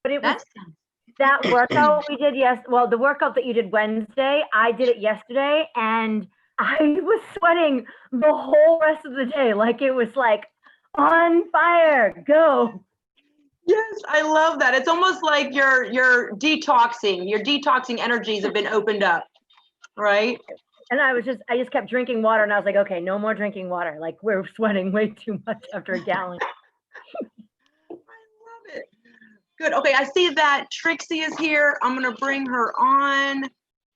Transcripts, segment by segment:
But it was That's that workout we did well, the workout that you did Wednesday, I did it yesterday, and I was sweating the whole rest of the day. Like it was like on fire, go. yes, I love that. It's almost like you're detoxing. Your detoxing energies have been opened up, right? And I just kept drinking water, and I was like, okay, no more drinking water. Like we're sweating way too much after a gallon. I love it. Good. Okay, I see that Trixie is here. I'm gonna bring her on,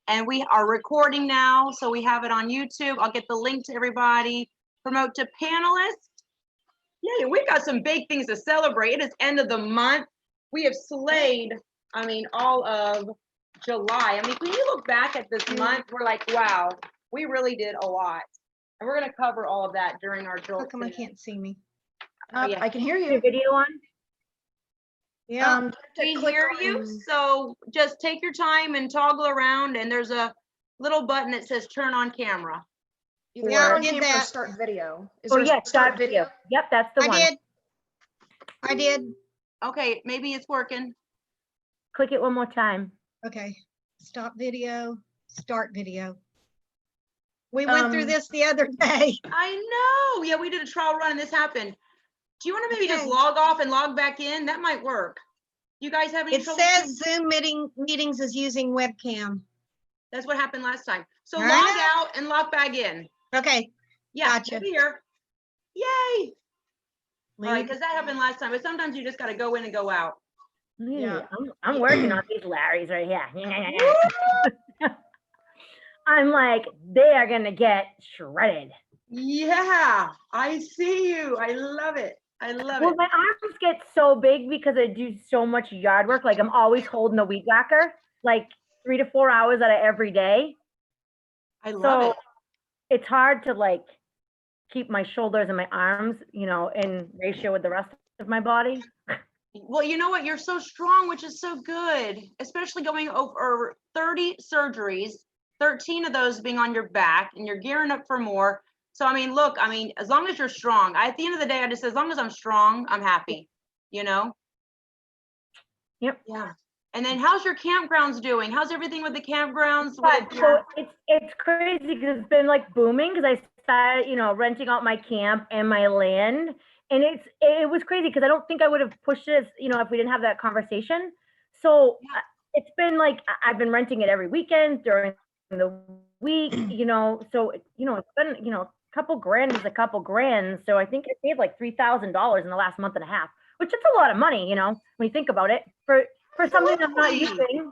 and we are recording now, so we have it on YouTube. I'll get the link to everybody. Promote to panelists. Yeah, we've got some big things to celebrate. It is end of the month. We have slayed, I mean, all of July. I mean, when you look back at this month, we're like, wow, we really did a lot. And we're going to cover all of that during our Jolt. How come I can't see me? Yeah. I can hear Your you. video on? Yeah. We hear you, so just take your time and toggle around, and there's a little button that says turn on camera. Either Yeah, turn I on did camera or that. start video. Is Oh there a yeah, start video. Yep, that's the one. I did. Okay, maybe it's working. Click it one more time. Okay. Stop video, start video. We went through this the other day. I know. Yeah, we did a trial run and this happened. Do you want to maybe just Okay. log off and log back in? That might work. You guys have any It trouble? says Zoom meetings is using webcam. That's what happened last time. So I log know. out and log back in. Okay. Yeah, Gotcha. we're here. Yay. All right, Leave. because that happened last time, but sometimes you just got to go in and go out. Yeah, I'm working on these Larrys right here. I'm like, they are gonna get shredded. Yeah, I see you. I love it. I love Well, it. my arms get so big because I do so much yard work. Like I'm always holding a weed whacker, like 3 to 4 hours out of every day. I love So it. it's hard to like keep my shoulders and my arms, in ratio with the rest of my body. Well, you know what? You're so strong, which is so good, especially going over 30 surgeries, 13 of those being on your back, and you're gearing up for more. So, I mean, look, as long as you're strong, at the end of the day, I just say, as long as I'm strong, I'm happy, Yep. Yeah. And then how's your campgrounds doing? How's everything with the campgrounds? But so it's crazy because it's been like booming because I started, renting out my camp and my land. And it was crazy because I don't think I would have pushed this, if we didn't have that conversation. So it's been like, I've been renting it every weekend during the week, so, it's been, a couple grand is a couple grand. So I think I saved like $3,000 in the last month and a half, which is a lot of money, when you think about it for something I'm not using.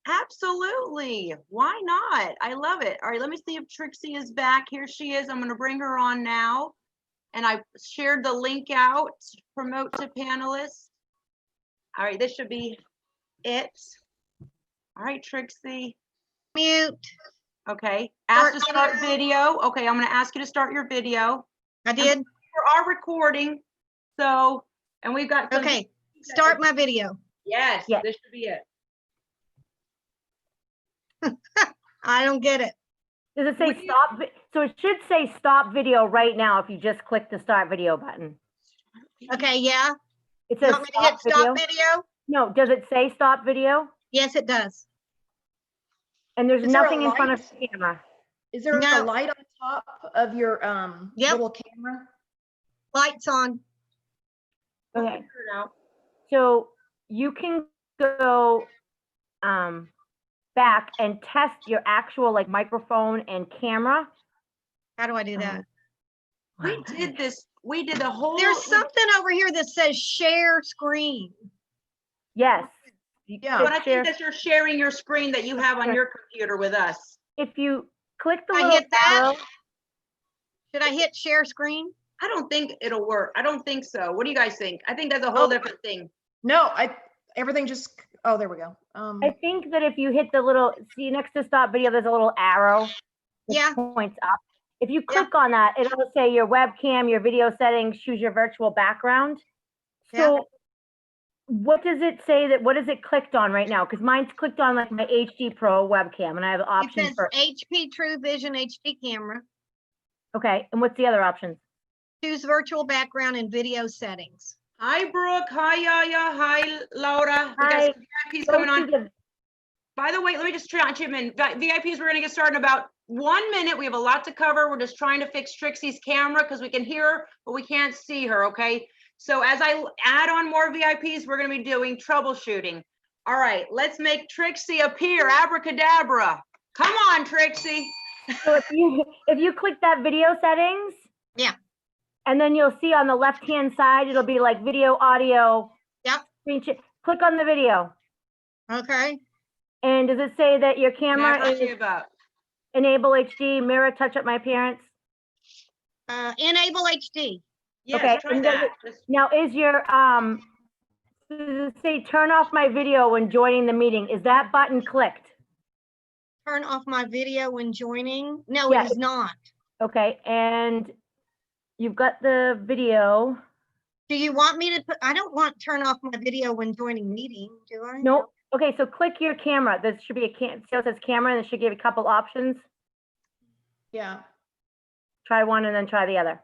Absolutely. Why not? I love it. All right, let me see if Trixie is back. Here she is. I'm going to bring her on now. And I shared the link out, promote to panelists. All right, this should be it. All right, Trixie. Mute. Okay, ask to start video. Okay, I'm going to ask you to start your video. I did. For our recording. So, and we've got. Okay, start my video. Yes, Yeah. this should be it. I don't get it. Does it say stop? So it should say stop video right now if you just click the start video button. Okay, yeah. It You says want me to hit stop video? No, does it say stop video? Yes, it does. And there's Is there a nothing in front of light? the camera. Is there No. a light on top of your Yep. little camera? Lights on. Okay. Figure it out. So you can go back and test your actual like microphone and camera. How do I do that? We did this. We did the whole. There's something over here that says share screen. Yes. Yeah. But I think that you're sharing your screen that you have on your computer with us. If you click the I little hit that? arrow, Should I hit share screen? I don't think it'll work. I don't think so. What do you guys think? I think that's a whole different thing. No, everything just, oh, there we go. I think that if you hit the little, see next to stop video, there's a little arrow that Yeah. points up. If you click on that, it'll say your webcam, your video settings, choose your virtual background. So what does it say what is it clicked on right now? Because mine's clicked on like my HD Pro webcam and I have It options says for, HP True Vision HD camera. okay. And what's the other options? Choose virtual background and video settings. Hi, Brooke. Hi, Yaya. Hi, Laura. We got Hi. some VIPs Go coming to on. the- By the way, let me just chime in. VIPs, we're going to get started in about 1 minute. We have a lot to cover. We're just trying to fix Trixie's camera because we can hear her, but we can't see her, okay? So as I add on more VIPs, we're going to be doing troubleshooting. All right, let's make Trixie appear. Abracadabra. Come on, Trixie. So if you click that video settings. Yeah. And then you'll see on the left-hand side, it'll be like video, audio. Yep. Click on the video. Okay. And does it say that your Yeah, I camera talked to you is about. enable HD, mirror, touch up my appearance? Enable HD. Yes, Okay, try and does that. Now is your, does it say turn off my video when joining the meeting? Is that button clicked? Turn off my video when joining. No, Yeah. it is not. Okay, and you've got the video. Do you want me to put, I don't want turn off my video when joining meeting, do I? No, okay, so click your camera. There should be see how it says camera, and it should give you a couple options. Yeah. Try one and then try the other.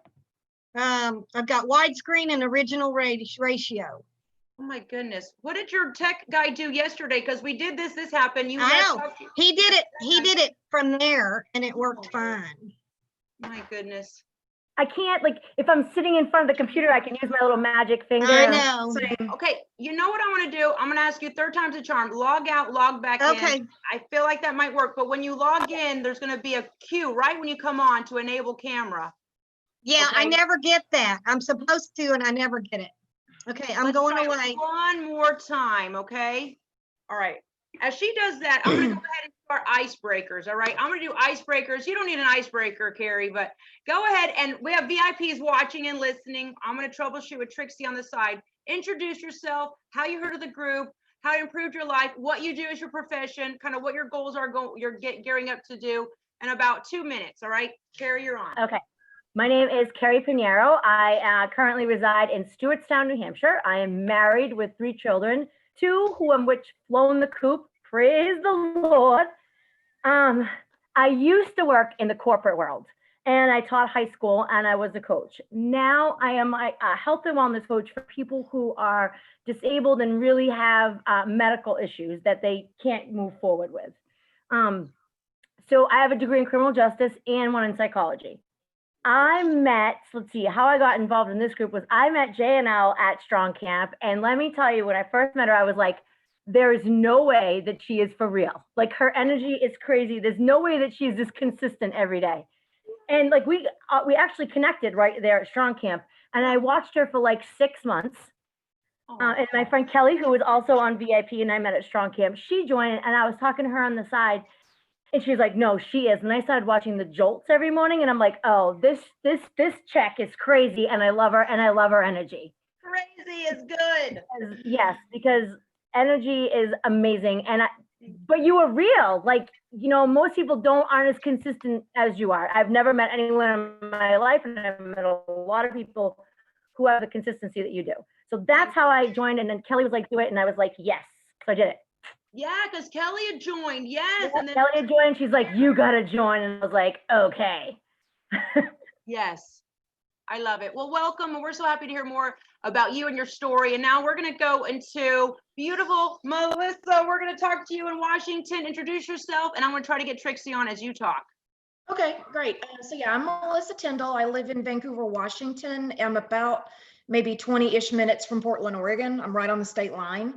I've got widescreen and original ratio. Oh my goodness. What did your tech guy do yesterday? Because we did this happened. You I guys know. talked- He did it from there and it worked fine. My goodness. I can't, like, if I'm sitting in front of the computer, I can use my little magic finger. I know. Same. Okay, you know what I want to do? I'm going to ask you third time's a charm. Log out, log back in. Okay, I feel like that might work, but when you log in, there's going to be a cue right when you come on to enable camera. yeah, I Okay. never get that. I'm supposed to and I never get it. Okay, I'm Let's going try it away. one more time, okay? All right. As she does that, I'm going to go ahead and start icebreakers, all right? I'm going to do icebreakers. You don't need an icebreaker, Carie, but go ahead, and we have VIPs watching and listening. I'm going to troubleshoot with Trixie on the side. Introduce yourself, how you heard of the group, how you improved your life, what you do as your profession, kind of what your goals are you're gearing up to do, in about 2 minutes, all right? Carie, you're on. Okay. My name is Carie Pinheiro. I currently reside in Stewartstown, New Hampshire. I am married with 3 children, 2 who am which flown the coop. Praise the Lord. I used to work in the corporate world, and I taught high school, and I was a coach. Now I am a health and wellness coach for people who are disabled and really have medical issues that they can't move forward with. So I have a degree in criminal justice and one in psychology. I met, let's see, how I got involved in this group was I met JNL at Strong Camp. And let me tell you, when I first met her, I was like, there is no way that she is for real. Like, her energy is crazy. There's no way that she's this consistent every day. And like, we actually connected right there at Strong Camp. And I watched her for like 6 months. And my friend Kelly, who was also on VIP and I met at Strong Camp, she joined, and I was talking to her on the side. And she's like, no, she is. And I started watching the jolts every morning, and I'm like, oh, this check is crazy, and I love her, and I love her energy. Crazy is good. Yes, because energy is amazing. But you are real. Like, you know, most people aren't as consistent as you are. I've never met anyone in my life, and I've met a lot of people who have the consistency that you do. So that's how I joined. And then Kelly was like, do it. And I was like, yes. So I did it. Yeah, because Kelly had joined. Yes. Yeah, And then Kelly had joined. She's like, you got to join. And I was like, okay. yes, I love it. Well, welcome. And we're so happy to hear more about you and your story. And now we're going to go into beautiful Melissa. We're going to talk to you in Washington. Introduce yourself. And I'm going to try to get Trixie on as you talk. Okay, great. So yeah, I'm Melissa Tindall. I live in Vancouver, Washington. I'm about maybe 20-ish minutes from Portland, Oregon. I'm right on the state line.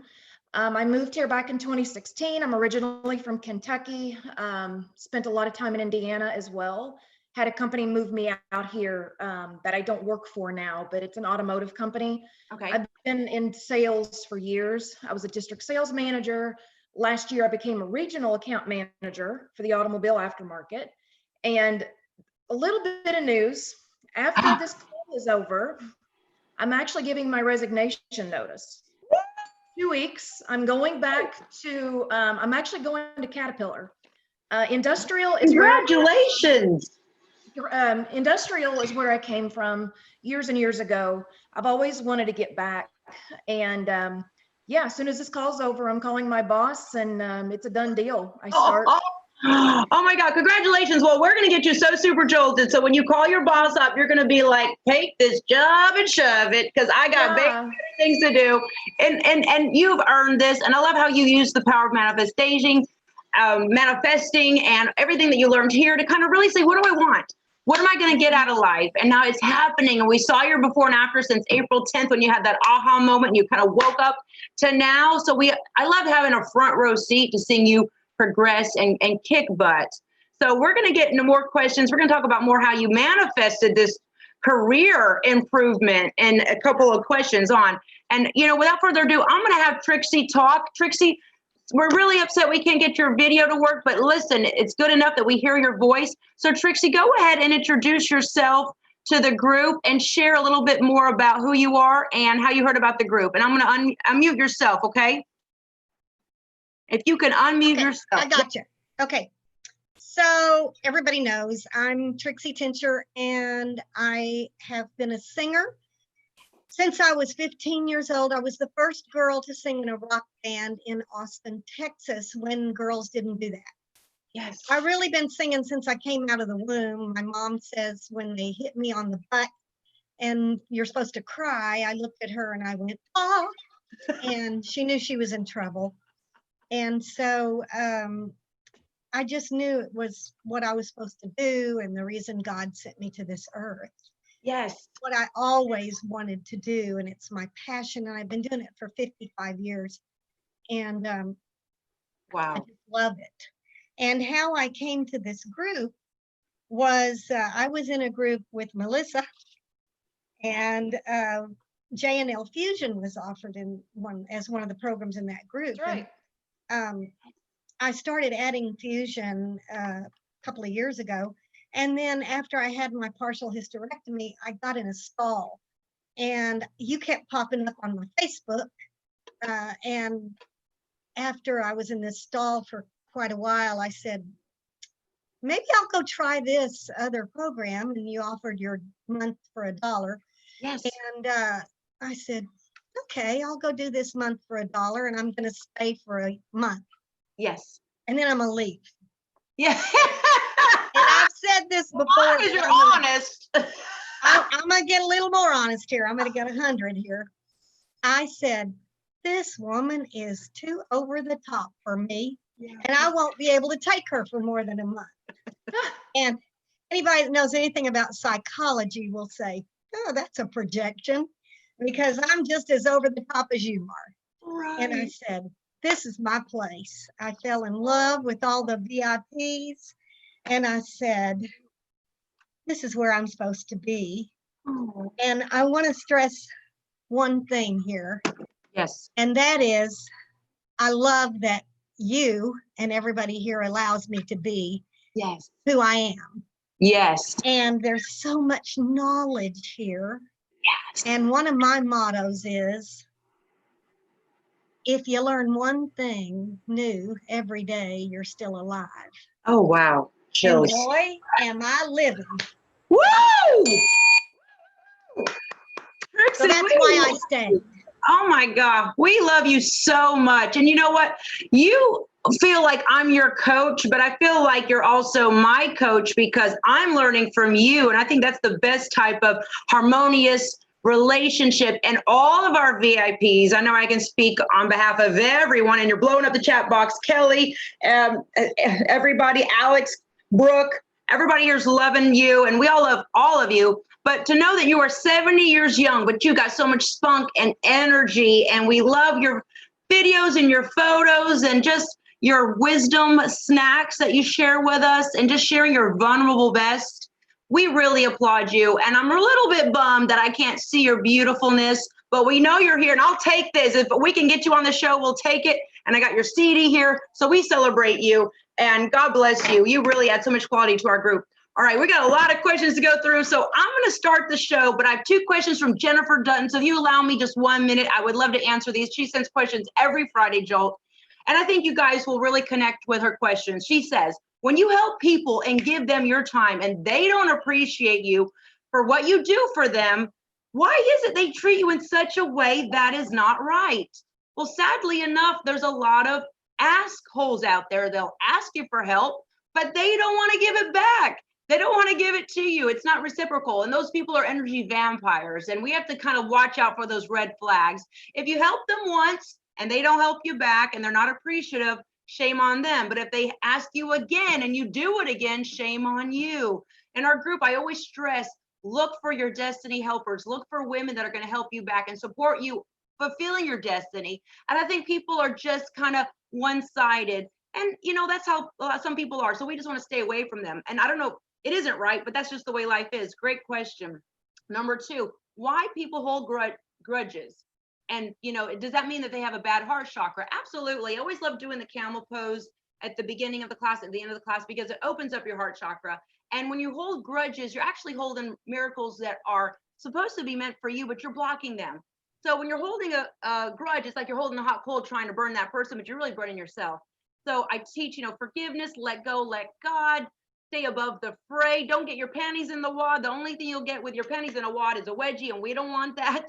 I moved here back in 2016. I'm originally from Kentucky. Spent a lot of time in Indiana as well. Had a company move me out here that I don't work for now, but it's an automotive company. Okay. I've been in sales for years. I was a district sales manager. Last year, I became a regional account manager for the automobile aftermarket. And a little bit of news, after this call is over, I'm actually giving my resignation notice. 2 weeks, I'm going back to, I'm actually going to Caterpillar. Industrial is Congratulations. industrial is where I came from years and years ago. I've always wanted to get back. And yeah, as soon as this call's over, I'm calling my boss, and it's a done deal. I start Oh my God, congratulations. Well, we're going to get you so super jolted. So when you call your boss up, you're going to be like, take this job and shove it because I got Yeah. big things to do. And you've earned this. And I love how you use the power of manifesting, manifesting and everything that you learned here to kind of really say, what do I want? What am I going to get out of life? And now it's happening. And we saw your before and after since April 10th when you had that aha moment and you kind of woke up to now. So I love having a front row seat to seeing you progress and kick butt. So we're going to get into more questions. We're going to talk about more how you manifested this career improvement and a couple of questions on. And, without further ado, I'm going to have Trixie talk. Trixie, we're really upset we can't get your video to work, but listen, it's good enough that we hear your voice. So Trixie, go ahead and introduce yourself to the group and share a little bit more about who you are and how you heard about the group. And I'm going to unmute yourself, okay? If you can unmute yourself. I got you. Okay. So everybody knows I'm Trixie Tincher, and I have been a singer since I was 15 years old. I was the first girl to sing in a rock band in Austin, Texas, when girls didn't do that. Yes. I've really been singing since I came out of the womb. My mom says when they hit me on the butt and you're supposed to cry, I looked at her and I went, oh, and she knew she was in trouble. And so I just knew it was what I was supposed to do and the reason God sent me to this earth. Yes. What I always wanted to do, and it's my passion, and I've been doing it for 55 years. And Wow. I just love it. And how I came to this group was I was in a group with Melissa, and J&L Fusion was offered as one of the programs in that group. That's right. And, I started adding fusion a couple of years ago. And then after I had my partial hysterectomy, I got in a stall, and you kept popping up on my Facebook. And after I was in this stall for quite a while, I said, maybe I'll go try this other program. And you offered your month for $1. Yes. And I said, okay, I'll go do this month for $1, and I'm going to stay for a month. Yes. And then I'm going to leave. Yeah. And I've said this before. Because you're honest. I'm going to get a little more honest here. I'm going to get 100 here. I said, this woman is too over the top for me, and I won't be able to take her for more than a month. And anybody that knows anything about psychology will say, oh, that's a projection, because I'm just as over the top as you are. Right. And I said, this is my place. I fell in love with all the VIPs. And I said, this is where I'm supposed to be. Oh. And I want to stress one thing here. Yes. And that is, I love that you and everybody here allows me to be Yes. who I am. Yes. And there's so much knowledge here. Yes. And one of my mottos is, if you learn one thing new every day, you're still alive. Oh, wow. And Chills. boy, am I living. Woo! So that's why I stayed. Oh my God. We love you so much. And you know what? You feel like I'm your coach, but I feel like you're also my coach because I'm learning from you. And I think that's the best type of harmonious relationship. And all of our VIPs, I know I can speak on behalf of everyone, and you're blowing up the chat box. Kelly, everybody, Alex, Brooke, everybody here's loving you, and we all love all of you. But to know that you are 70 years young, but you got so much spunk and energy, and we love your videos and your photos and just your wisdom snacks that you share with us and just sharing your vulnerable best. We really applaud you. And I'm a little bit bummed that I can't see your beautifulness, but we know you're here, and I'll take this. If we can get you on the show, we'll take it. And I got your CD here, so we celebrate you, and God bless you. You really add so much quality to our group. All right, we got a lot of questions to go through, so I'm going to start the show, but I have 2 questions from Jennifer Dutton. So if you allow me just 1 minute, I would love to answer these. She sends questions every Friday, Jolt, and I think you guys will really connect with her questions. She says, when you help people and give them your time and they don't appreciate you for what you do for them, why is it they treat you in such a way that is not right? Well, sadly enough, there's a lot of ask holes out there. They'll ask you for help, but they don't want to give it back. They don't want to give it to you. It's not reciprocal. And those people are energy vampires. And we have to kind of watch out for those red flags. If you help them once and they don't help you back and they're not appreciative, shame on them. But if they ask you again and you do it again, shame on you. In our group, I always stress, look for your destiny helpers. Look for women that are going to help you back and support you fulfilling your destiny. And I think people are just kind of one-sided. And, you know, that's how some people are. So we just want to stay away from them. And I don't know, it isn't right, but that's just the way life is. Great question. Number 2, why people hold grudges. And, you know, does that mean that they have a bad heart chakra? Absolutely. I always love doing the camel pose at the beginning of the class, at the end of the class, because it opens up your heart chakra. And when you hold grudges, you're actually holding miracles that are supposed to be meant for you, but you're blocking them. So when you're holding a grudge, it's like you're holding a hot coal trying to burn that person, but you're really burning yourself. So I teach, you know, forgiveness, let go, let God, stay above the fray. Don't get your panties in the wad. The only thing you'll get with your panties in a wad is a wedgie, and we don't want that.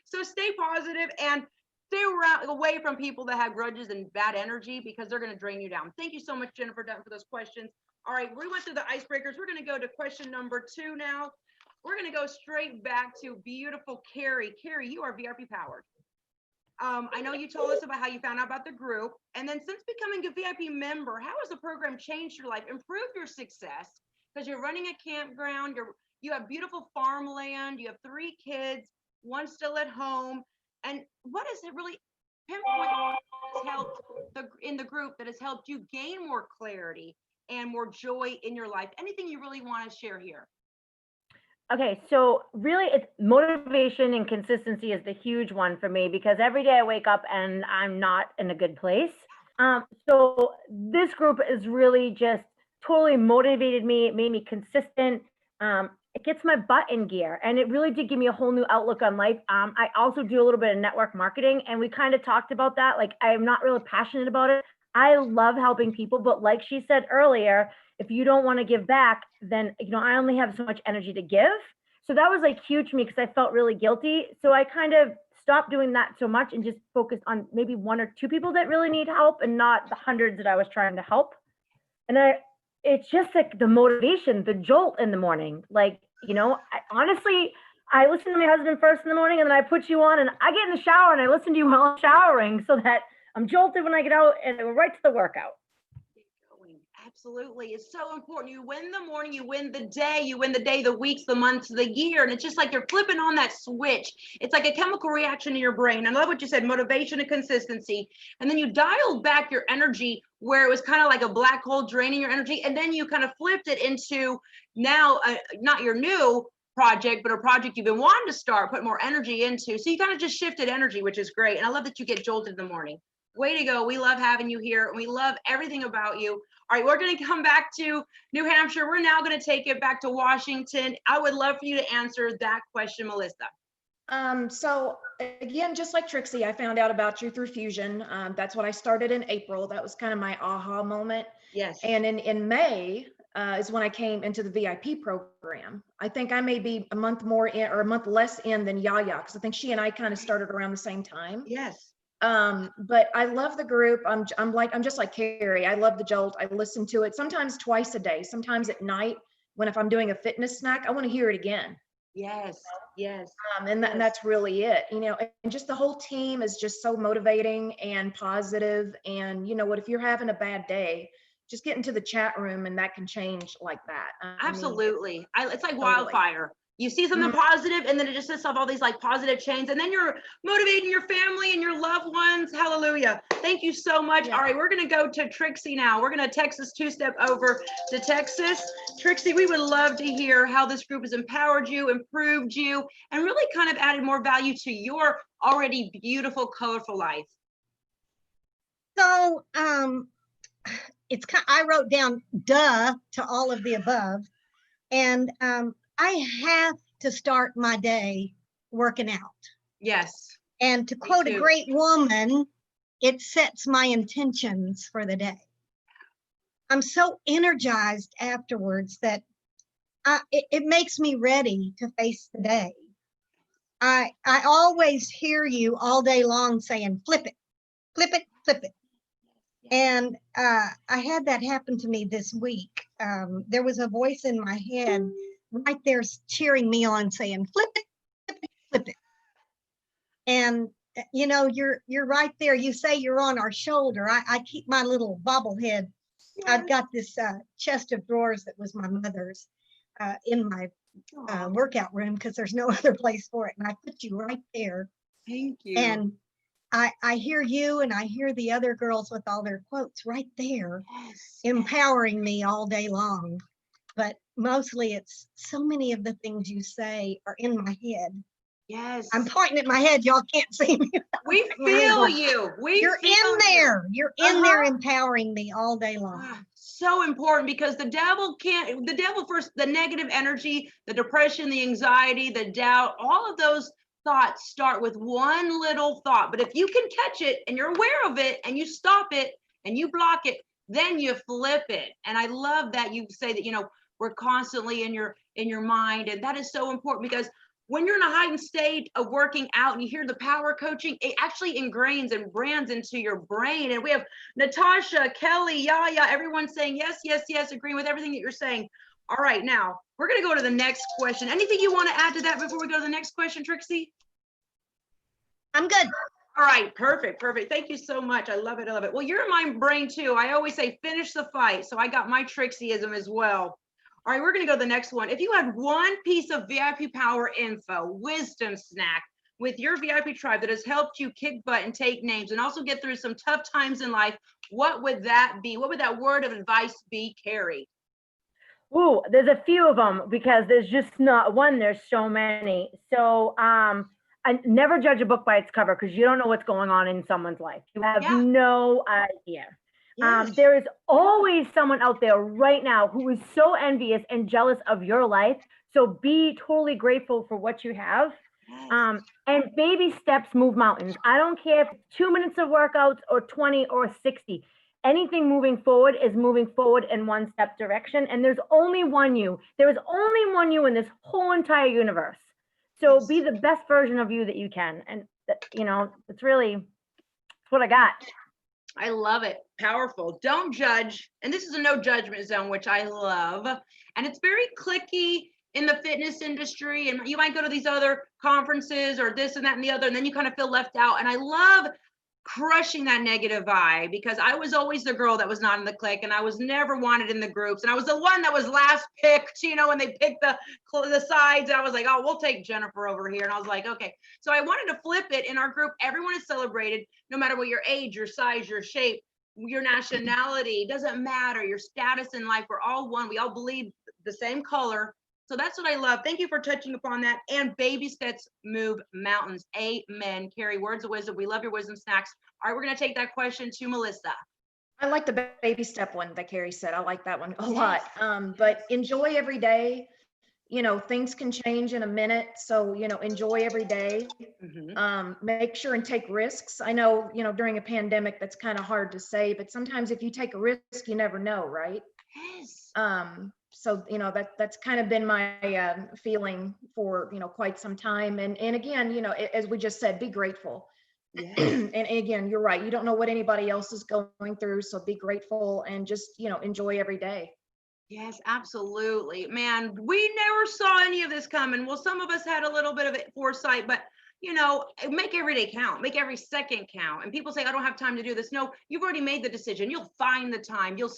So stay positive and stay away from people that have grudges and bad energy, because they're going to drain you down. Thank you so much, Jennifer Dunn, for those questions. All right, we went through the icebreakers. We're going to go to question number 2 now. We're going to go straight back to beautiful Carie. Carie, you are VIP powered. I know you told us about how you found out about the group. And then since becoming a VIP member, how has the program changed your life, improved your success? Because you're running a campground, you have beautiful farmland, you have 3 kids, 1 still at home. And what has it really pinpoint has helped in the group that has helped you gain more clarity and more joy in your life? Anything you really want to share here? Okay, so really it's motivation and consistency is the huge one for me, because every day I wake up and I'm not in a good place. So this group is really just totally motivated me. It made me consistent. It gets my butt in gear, and it really did give me a whole new outlook on life. I also do a little bit of network marketing, and we kind of talked about that. Like, I am not really passionate about it. I love helping people, but like she said earlier, if you don't want to give back, then, you know, I only have so much energy to give. So that was like huge for me, because I felt really guilty. So I kind of stopped doing that so much and just focused on maybe 1 or 2 people that really need help, and not the hundreds that I was trying to help. And it's just like the motivation, the jolt in the morning. Like, you know, honestly, I listen to my husband first in the morning, and then I put you on, and I get in the shower and I listen to you while I'm showering, so that I'm jolted when I get out and I go right to the workout. Absolutely. It's so important. You win the morning, you win the day, the weeks, the months, the year. And it's just like you're flipping on that switch. It's like a chemical reaction in your brain. I love what you said, motivation and consistency. And then you dialed back your energy where it was kind of like a black hole draining your energy. And then you kind of flipped it into now, not your new project, but a project you've been wanting to start, put more energy into. So you kind of just shifted energy, which is great. And I love that you get jolted in the morning. Way to go. We love having you here. And we love everything about you. All right, we're going to come back to New Hampshire. We're now going to take it back to Washington. I would love for you to answer that question, Melissa. So again, just like Trixie, I found out about you through Fusion. That's what I started in April. That was kind of my aha moment. Yes. And in May is when I came into the VIP program. I think I may be a month more in or a month less in than Yaya, because I think she and I kind of started around the same time. Yes. But I love the group. I'm just like Carie. I love the jolt. I listen to it sometimes twice a day, sometimes at night if I'm doing a fitness snack, I want to hear it again. Yes. Yes. And that's really it, you know, and just the whole team is just so motivating and positive. And you know what, if you're having a bad day, just get into the chat room and that can change like that. Absolutely. It's like totally. Wildfire. You see something positive, and then it just sets off all these like positive chains, and then you're motivating your family and your loved ones. Hallelujah. Thank you so much. Yeah. All right, we're going to go to Trixie now. We're going to Texas 2-step over to Texas. Trixie, we would love to hear how this group has empowered you, improved you, and really kind of added more value to your already beautiful, colorful life. So I wrote down duh to all of the above, and I have to start my day working out. Yes. And to quote a great woman, it sets my intentions for the day. I'm so energized afterwards that it makes me ready to face the day. I always hear you all day long saying, flip it, flip it, flip it. And I had that happen to me this week. There was a voice in my head right there cheering me on, saying, "Flip it, flip it, flip it." And you know, you're right there. You say you're on our shoulder. I keep my little bobblehead. I've got this chest of drawers that was my mother's in my workout room because there's no other place for it. And I put you right there. Thank you. And I hear you and I hear the other girls with all their quotes right there, Yes. empowering me all day long. But mostly it's so many of the things you say are in my head. Yes. I'm pointing at my head. Y'all can't see me. We feel you. You're in there. You're in there empowering me all day long. So important, because the devil first, the negative energy, the depression, the anxiety, the doubt, all of those thoughts start with one little thought. But if you can catch it and you're aware of it and you stop it and you block it, then you flip it. And I love that you say that, you know, we're constantly in your mind. And that is so important, because when you're in a heightened state of working out and you hear the power coaching, it actually ingrains and brands into your brain. And we have Natasha, Kelly, Yaya, everyone saying yes, yes, yes, agreeing with everything that you're saying. All right, now we're going to go to the next question. Anything you want to add to that before we go to the next question, Trixie? I'm good. All right, perfect, perfect. Thank you so much. I love it, I love it. Well, you're in my brain too. I always say finish the fight. So I got my Trixieism as well. All right, we're going to go to the next one. If you had one piece of VIP power info, wisdom snack with your VIP tribe that has helped you kick butt and take names and also get through some tough times in life, what would that be? What would that word of advice be, Carie? Ooh, there's a few of them, because there's just not one, there's so many. So I never judge a book by its cover, because you don't know what's going on in someone's life. You have no idea. Yes. There is always someone out there right now who is so envious and jealous of your life. So be totally grateful for what you have. Yes. And baby steps move mountains. I don't care if it's 2 minutes of workouts or 20 or 60. Anything moving forward is moving forward in one step direction. And there's only one you. There is only one you in this whole entire universe. So be the best version of you that you can. And, you know, it's what I got. I love it. Powerful. Don't judge. And this is a no judgment zone, which I love. And it's very cliquey in the fitness industry. And you might go to these other conferences or this and that and the other, and then you kind of feel left out. And I love crushing that negative vibe, because I was always the girl that was not in the clique, and I was never wanted in the groups. And I was the one that was last picked, you know, when they picked the sides. And I was like, oh, we'll take Jennifer over here. And I was like, okay. So I wanted to flip it. In our group, everyone is celebrated, no matter what your age, your size, your shape, your nationality, doesn't matter, your status in life. We're all one. We all bleed the same color. So that's what I love. Thank you for touching upon that. And baby steps move mountains. Amen. Carie, words of wisdom. We love your wisdom snacks. All right, we're going to take that question to Melissa. I like the baby step one that Carie said. I like that one a lot. But enjoy every day. You know, things can change in a minute. So, you know, enjoy every day. Make sure and take risks. I know, you know, during a pandemic, that's kind of hard to say, but sometimes if you take a risk, you never know, right? Yes. So, you know, that's kind of been my feeling for, you know, quite some time. And again, you know, as we just said, be grateful. Yes. And again, you're right. You don't know what anybody else is going through. So be grateful and just, you know, enjoy every day. Yes, absolutely. Man, we never saw any of this coming. Well, some of us had a little bit of foresight, but you know, make every day count, make every second count. And people say, I don't have time to do this. No, you've already made the decision. You'll find the time. You'll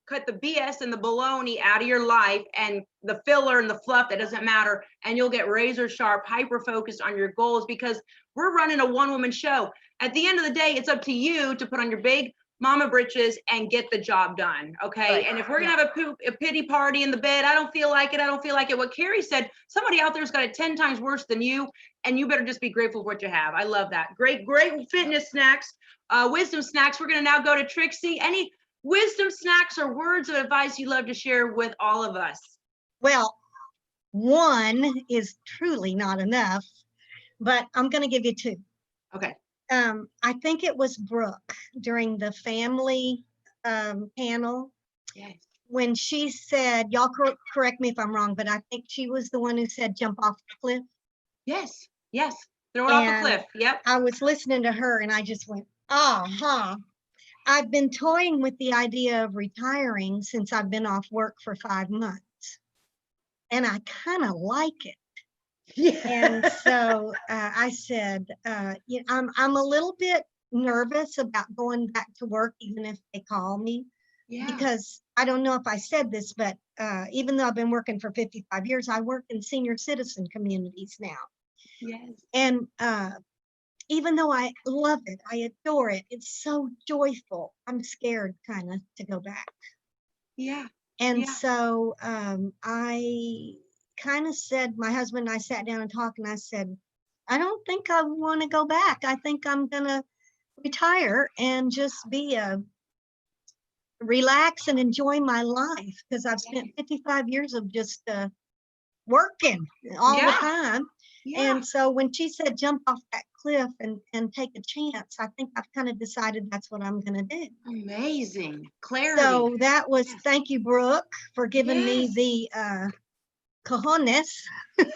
cut the BS and the baloney out of your life and the filler and the fluff that doesn't matter. And you'll get razor sharp, hyper focused on your goals, because we're running a one-woman show. At the end of the day, it's up to you to put on your big mama britches and get the job done. Okay. Right. And if we're going to have a pity party in the bed, I don't feel like it. I don't feel like it. What Carie said, somebody out there's got it 10 times worse than you. And you better just be grateful for what you have. I love that. Great, great fitness snacks, wisdom snacks. We're going to now go to Trixie. Any wisdom snacks or words of advice you'd love to share with all of us? Well, one is truly not enough, but I'm going to give you two. Okay. I think it was Brooke during the family panel. Yes. When she said, y'all correct me if I'm wrong, but I think she was the one who said jump off the cliff. Yes. Yes. Throw it off the cliff. Yep. I was listening to her and I just went, I've been toying with the idea of retiring since I've been off work for 5 months. And I kind of like it. And Yeah. so I said, I'm a little bit nervous about going back to work, even if they call me, Yeah. because I don't know if I said this, but even though I've been working for 55 years, I work in senior citizen communities now. Yes. And even though I love it, I adore it, it's so joyful. I'm scared kind of to go back. Yeah. And Yeah. so I kind of said, my husband and I sat down and talked, and I said, I don't think I want to go back. I think I'm going to retire and just relax and enjoy my life, because I've spent 55 years of just working all the Yeah. time. Yeah. And so when she said jump off that cliff and take a chance, I think I've kind of decided that's what I'm going to do. Amazing. Clarity. So that was, Yes. thank you, Brooke, for giving me Yes. the cojones, if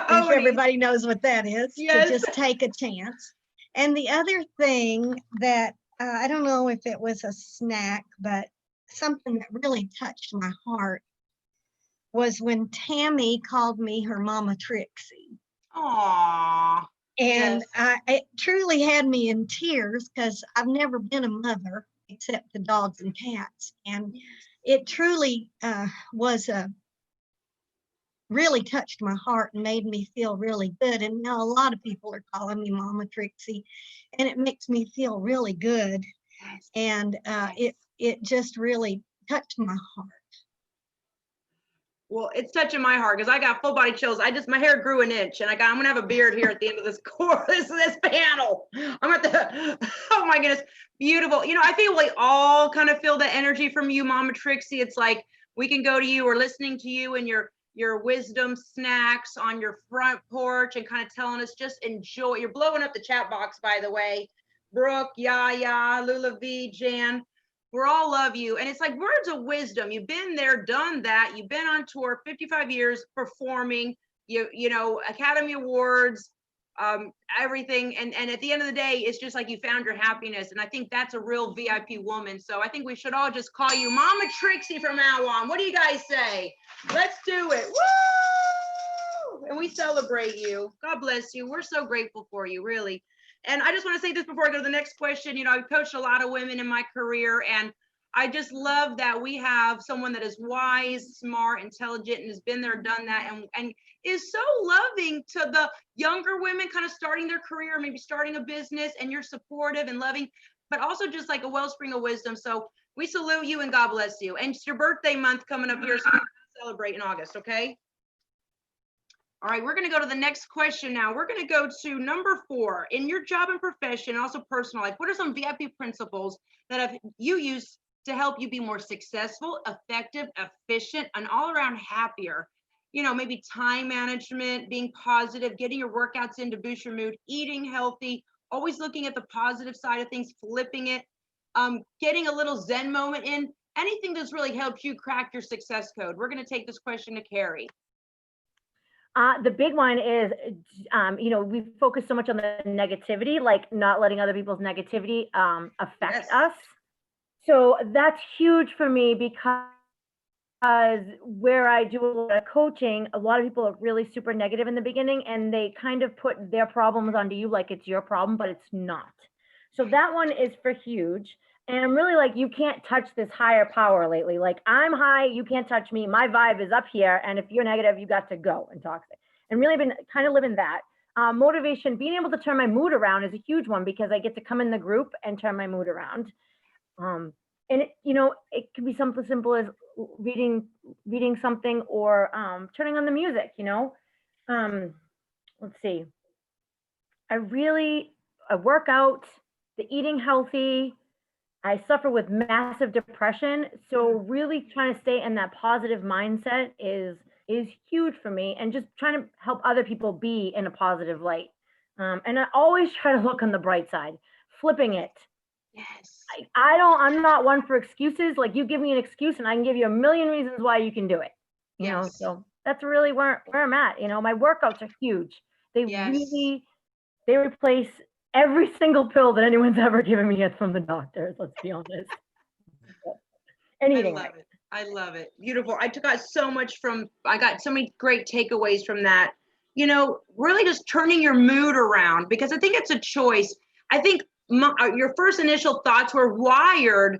everybody knows what that is, Yes. to just take a chance. And the other thing that, I don't know if it was a snack, but something that really touched my heart was when Tammy called me her Mama Trixie. Aww. And Yes. it truly had me in tears, because I've never been a mother except to dogs and cats. And it truly really touched my heart and made me feel really good. And now a lot of people are calling me Mama Trixie, and it makes me feel really good. Yes. And it just really touched my heart. Well, it's touching my heart because I got full body chills. My hair grew an inch, and I'm gonna have a beard here at the end of this course, this panel. I'm at the, oh my goodness, beautiful. You know, I feel we all kind of feel the energy from you, Mama Trixie. It's like we can go to you or listening to you and your wisdom snacks on your front porch and kind of telling us just enjoy. You're blowing up the chat box, by the way. Brooke, Yaya, Lula V, Jan. We're all love you. And it's like words of wisdom. You've been there, done that. You've been on tour 55 years performing, you know, Academy Awards, everything. And at the end of the day, it's just like you found your happiness. And I think that's a real VIP woman. So I think we should all just call you Mama Trixie from now on. What do you guys say? Let's do it. Woo! And we celebrate you. God bless you. We're so grateful for you, really. And I just want to say this before I go to the next question. You know, I've coached a lot of women in my career, and I just love that we have someone that is wise, smart, intelligent, and has been there, done that, and is so loving to the younger women kind of starting their career, maybe starting a business, and you're supportive and loving, but also just like a wellspring of wisdom. So we salute you and God bless you. And it's your birthday month coming up here, so we're going to celebrate in August, okay? All right, we're going to go to the next question now. We're going to go to number 4. In your job and profession, and also personal life, what are some VIP principles that you use to help you be more successful, effective, efficient, and all around happier? You know, maybe time management, being positive, getting your workouts in to boost your mood, eating healthy, always looking at the positive side of things, flipping it, getting a little Zen moment in, anything that's really helped you crack your success code. We're going to take this question to Carie. The big one is, you know, we focus so much on the negativity, like not letting other people's negativity affect us. So that's huge for me, because where I do a lot of coaching, a lot of people are really super negative in the beginning, and they kind of put their problems onto you like it's your problem, but it's not. So that one is for huge. And I'm really like, you can't touch this higher power lately. Like, I'm high, you can't touch me. My vibe is up here. And if you're negative, you got to go, and toxic. And really been kind of living that. Motivation, being able to turn my mood around is a huge one, because I get to come in the group and turn my mood around. And it, you know, it could be something simple as reading something, or turning on the music, you know. Let's see. I work out, the eating healthy. I suffer with massive depression. So really trying to stay in that positive mindset is huge for me, and just trying to help other people be in a positive light. And I always try to look on the bright side, flipping it. Yes. I'm not one for excuses. Like, you give me an excuse and I can give you a million reasons why you can do it. You know, so that's really where I'm at. You know, my workouts are huge. They replace every single pill that anyone's ever given me is from the doctors, let's be honest. And eating I love right. it. I love it. Beautiful. I got so much I got so many great takeaways from that. You know, really just turning your mood around, because I think it's a choice. I think your first initial thoughts were wired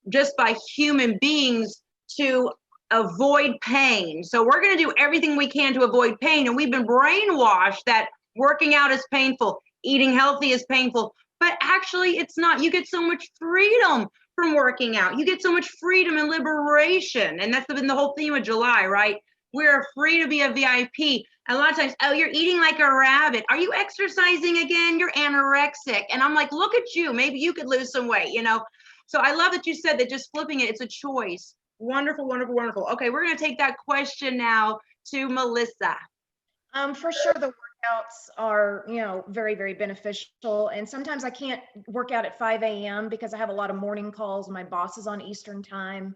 just by human beings to avoid pain. So we're going to do everything we can to avoid pain. And we've been brainwashed that working out is painful, eating healthy is painful, but actually it's not. You get so much freedom from working out. You get so much freedom and liberation. And that's been the whole theme of July, right? We're free to be a VIP. And a lot of times, oh, you're eating like a rabbit. Are you exercising again? You're anorexic. And I'm like, look at you. Maybe you could lose some weight, you know? So I love that you said that just flipping it, it's a choice. Wonderful, wonderful, wonderful. Okay, we're going to take that question now to Melissa. For sure, the workouts are, you know, very, very beneficial. And sometimes I can't work out at 5 a.m. because I have a lot of morning calls. My boss is on Eastern time.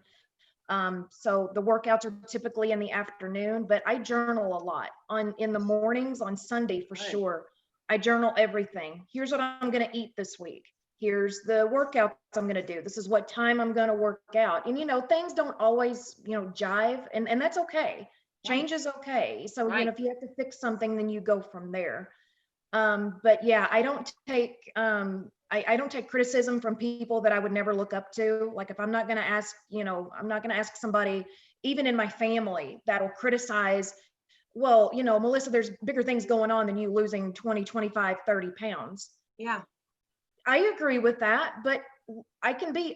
So the workouts are typically in the afternoon, but I journal a lot in the mornings on Sunday for sure. I journal everything. Here's what I'm going to eat this week. Here's the workouts I'm going to do. This is what time I'm going to work out. And, you know, things don't always, you know, jive, and that's okay. Change is okay. So, you know, if you have to fix something, then you go from there. But yeah, I don't take, I don't take criticism from people that I would never look up to. Like if I'm not going to ask, you know, I'm not going to ask somebody, even in my family, that'll criticize, well, you know, Melissa, there's bigger things going on than you losing 20, 25, 30 pounds. Yeah. I agree with that, but I can be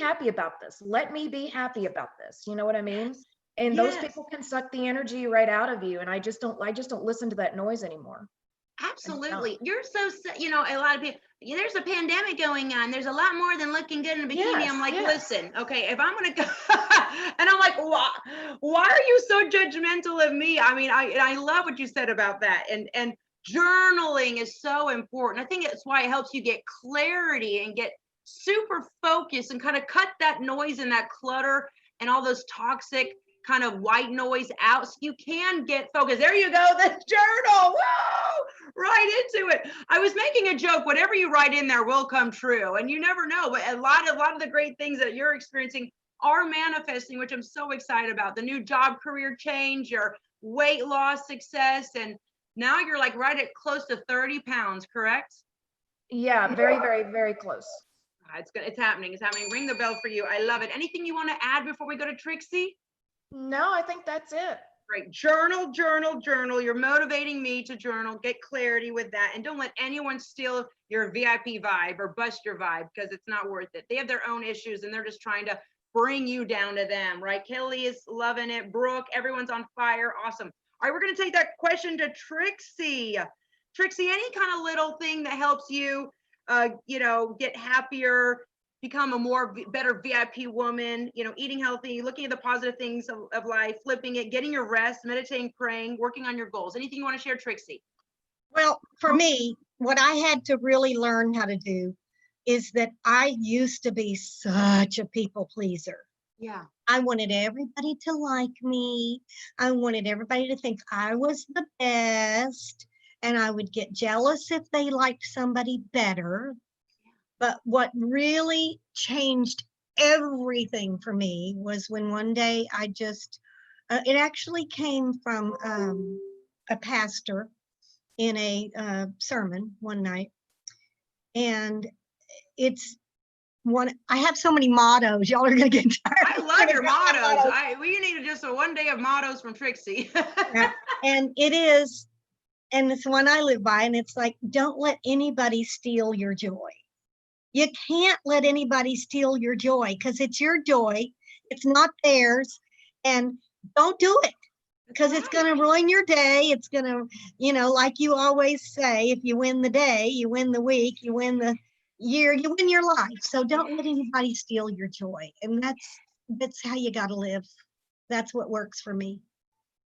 happy about this. Let me be happy about this. You know what I mean? And those people can suck the energy right out of you. And I just don't listen to that noise anymore. Absolutely. You're so, you know, a lot of people, there's a pandemic going on. There's a lot more than looking good in a bikini. I'm like, listen, okay, if I'm going to go, and I'm like, why are you so judgmental of me? I mean, I love what you said about that. And journaling is so important. I think it's why it helps you get clarity and get super focused and kind of cut that noise and that clutter and all those toxic kind of white noise out, so you can get focused. There you go, the journal. Whoa, right into it. I was making a joke, whatever you write in there will come true, and you never know, but a lot of the great things that you're experiencing are manifesting, which I'm so excited about. The new job, career change, your weight loss success, and now you're like right at close to 30 pounds, correct? Yeah, very, very, very close. It's good. It's happening. It's happening. Ring the bell for you. I love it. Anything you want to add before we go to Trixie? No, I think that's it. Great. Journal, journal, journal. You're motivating me to journal. Get clarity with that. And don't let anyone steal your VIP vibe or bust your vibe, because it's not worth it. They have their own issues and they're just trying to bring you down to them, right? Kelly is loving it. Brooke, everyone's on fire. Awesome. All right, we're going to take that question to Trixie. Trixie, any kind of little thing that helps you, you know, get happier, become a better VIP woman, you know, eating healthy, looking at the positive things of life, flipping it, getting your rest, meditating, praying, working on your goals. Anything you want to share, Trixie? Well, for me, what I had to really learn how to do is that I used to be such a people pleaser. Yeah. I wanted everybody to like me. I wanted everybody to think I was the best. And I would get jealous if they liked somebody better. But what really changed everything for me was when one day I just, it actually came from a pastor in a sermon one night. And it's one, I have so many mottos, y'all are gonna get tired. I love your mottos. We need just a one day of mottos from Trixie. Yeah. And it is, and it's one I live by, and it's like, don't let anybody steal your joy. You can't let anybody steal your joy, because it's your joy. It's not theirs. And don't do it, because it's going to ruin your day. It's going to, you know, like you always say, if you win the day, you win the week, you win the year, you win your life. So don't let anybody steal your joy. And that's how you got to live. That's what works for me.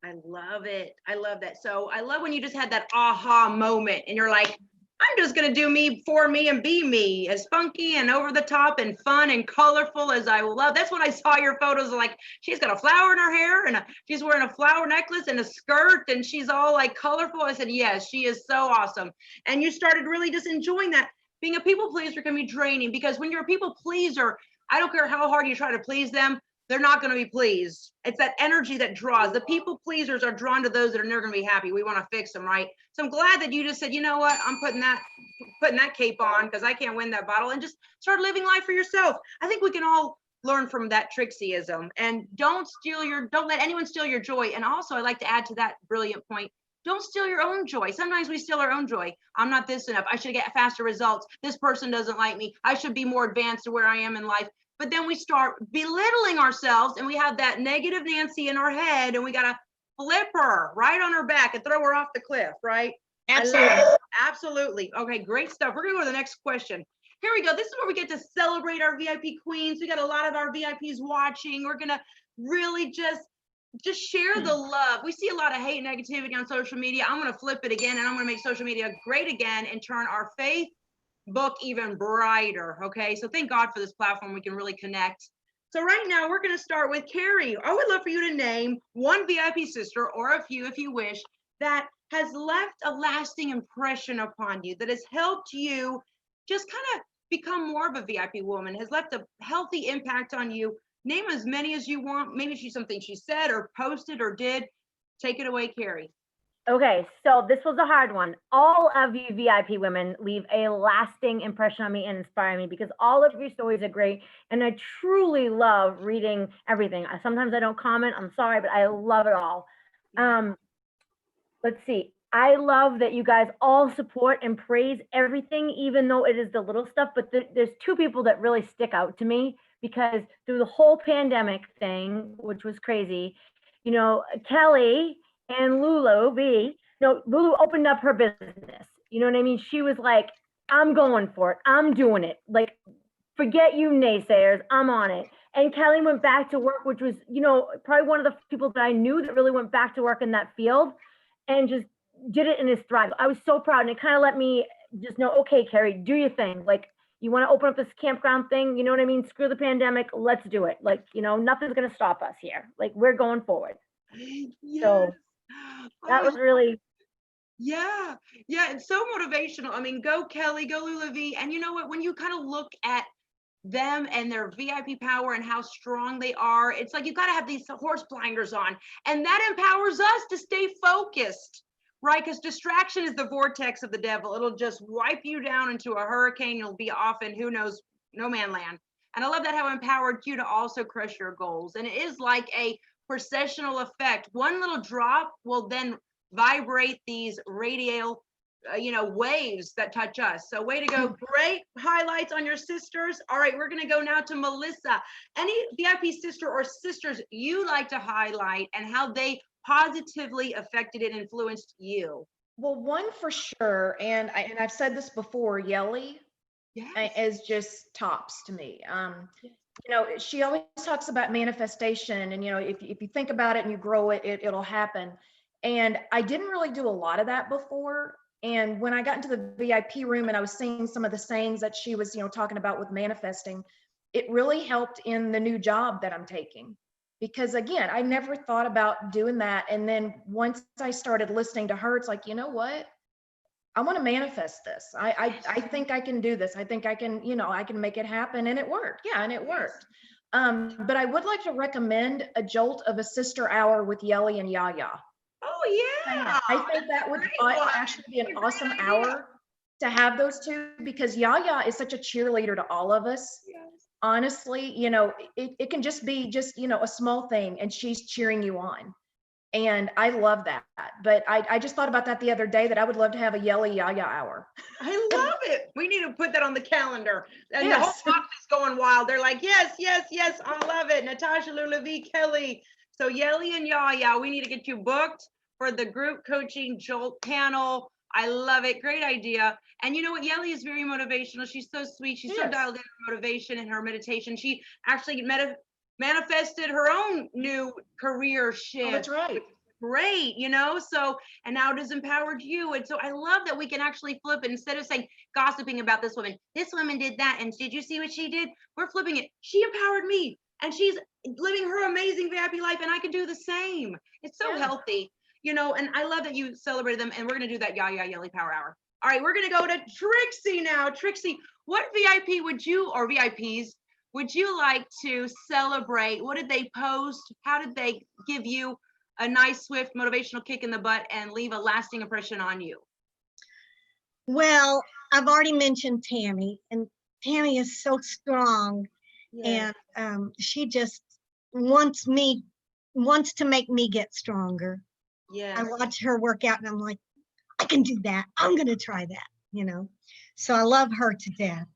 I love it. I love that. So I love when you just had that aha moment and you're like, I'm just going to do me for me and be me, as funky and over the top and fun and colorful as I love. That's when I saw your photos, like she's got a flower in her hair and she's wearing a flower necklace and a skirt and she's all like colorful. I said, yes, she is so awesome. And you started really just enjoying that. Being a people pleaser can be draining, because when you're a people pleaser, I don't care how hard you try to please them, they're not going to be pleased. It's that energy that draws. The people pleasers are drawn to those that are never going to be happy. We want to fix them, right? So I'm glad that you just said, you know what, I'm putting that cape on because I can't win that battle, and just start living life for yourself. I think we can all learn from that Trixieism, and don't let anyone steal your joy. And also, I like to add to that brilliant point, don't steal your own joy. Sometimes we steal our own joy. I'm not this enough. I should get faster results. This person doesn't like me. I should be more advanced to where I am in life. But then we start belittling ourselves, and we have that negative Nancy in our head, and we got to flip her right on her back and throw her off the cliff, right? Absolutely. Absolutely. Okay, great stuff. We're going to go to the next question. Here we go. This is where we get to celebrate our VIP queens. We got a lot of our VIPs watching. We're going to really just share the love. We see a lot of hate and negativity on social media. I'm going to flip it again, and I'm going to make social media great again and turn our faith book even brighter. Okay, so thank God for this platform. We can really connect. So right now we're going to start with Carie. I would love for you to name one VIP sister, or a few if you wish, that has left a lasting impression upon you, that has helped you just kind of become more of a VIP woman, has left a healthy impact on you. Name as many as you want. Maybe she's something she said or posted or did. Take it away, Carie. Okay, so this was a hard one. All of you VIP women leave a lasting impression on me and inspire me, because all of your stories are great, and I truly love reading everything. Sometimes I don't comment, I'm sorry, but I love it all. Let's see. I love that you guys all support and praise everything, even though it is the little stuff, but there's two people that really stick out to me, because through the whole pandemic thing, which was crazy, you know, Kelly and Lulu opened up her business. You know what I mean? She was like, I'm going for it. I'm doing it. Like, forget you naysayers. I'm on it. And Kelly went back to work, which was, you know, probably one of the people that I knew that really went back to work in that field and just did it in his thrive. I was so proud. And it kind of let me just know, okay, Carie, do your thing. Like, you want to open up this campground thing? You know what I mean? Screw the pandemic. Let's do it. Like, you know, nothing's going to stop us here. Like, we're going forward. Yes. So that was really, yeah, it's so motivational. I mean, go Kelly, go Lula V. And you know what, when you kind of look at them and their VIP power and how strong they are, it's like you got to have these horse blinders on, and that empowers us to stay focused, right? Because distraction is the vortex of the devil. It'll just wipe you down into a hurricane. You'll be off in who knows, no man land. And I love that how empowered you to also crush your goals. And it is like a processional effect. One little drop will then vibrate these radial waves that touch us. So way to go. Great highlights on your sisters. All right, we're going to go now to Melissa. Any VIP sister or sisters you like to highlight and how they positively affected and influenced you? Well, one for sure, and I've said this before, Yelly is just tops to me. You know, she always talks about manifestation, and you know, if you think about it and you grow it, it'll happen. And I didn't really do a lot of that before. And when I got into the VIP room and I was seeing some of the sayings that she was, you know, talking about with manifesting, it really helped in the new job that I'm taking. Because again, I never thought about doing that. And then once I started listening to her, it's like, you know what? I want to manifest this. I think I can do this. I think I can, you know, I can make it happen. And it worked. Yeah, and it worked. But I would like to recommend a jolt of a sister hour with Yelly and Yaya. Oh yeah. I think that would actually be an awesome hour to have those two, because Yaya is such a cheerleader to all of us. Yes. Honestly, you know, it can just be you know, a small thing and she's cheering you on. And I love that. But I just thought about that the other day, that I would love to have a Yelly Yaya hour. I love it. We need to put that on the calendar. And yes. The whole box is going wild. They're like, yes, yes, yes. I love it. Natasha, Lula V, Kelly. So Yelly and Yaya, we need to get you booked for the group coaching Jolt panel. I love it. Great idea. And you know what? Yelly is very motivational. She's so sweet. She's so dialed in her motivation and her meditation. She actually manifested her own new career shift. Oh, that's right. great, you know? So, and now it has empowered you. And so I love that we can actually flip it instead of saying, gossiping about this woman did that. And did you see what she did? We're flipping it. She empowered me and she's living her amazing VIP life and I can do the same. It's so healthy, you know, and I love that you celebrated them and we're going to do that Yelly Power Hour. All right, we're going to go to Trixie now. Trixie, what VIP would you, or VIPs, would you like to celebrate? What did they post? How did they give you a nice, swift, motivational kick in the butt and leave a lasting impression on you? Well, I've already mentioned Tammy, and Tammy is so strong, and she just wants to make me get stronger. Yes. I watch her work out, and I'm like, I can do that. I'm going to try that, you know. So I love her to death.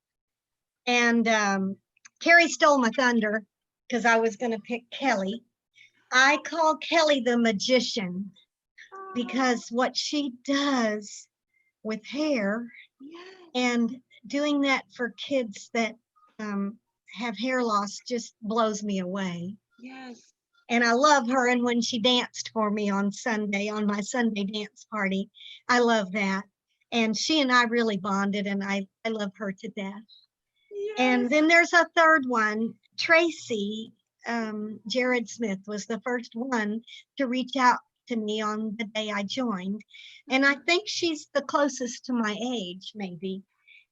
And Carie stole my thunder because I was going to pick Kelly. I call Kelly the magician because what she does with hair and doing that for kids that have hair loss just blows me away. Yes. And I love her. And when she danced for me on Sunday, on my Sunday dance party, I love that. And she and I really bonded, and I love her to death. Yes. And then there's a third one, Tracy. Jared Smith was the first one to reach out to me on the day I joined. And I think she's the closest to my age, maybe.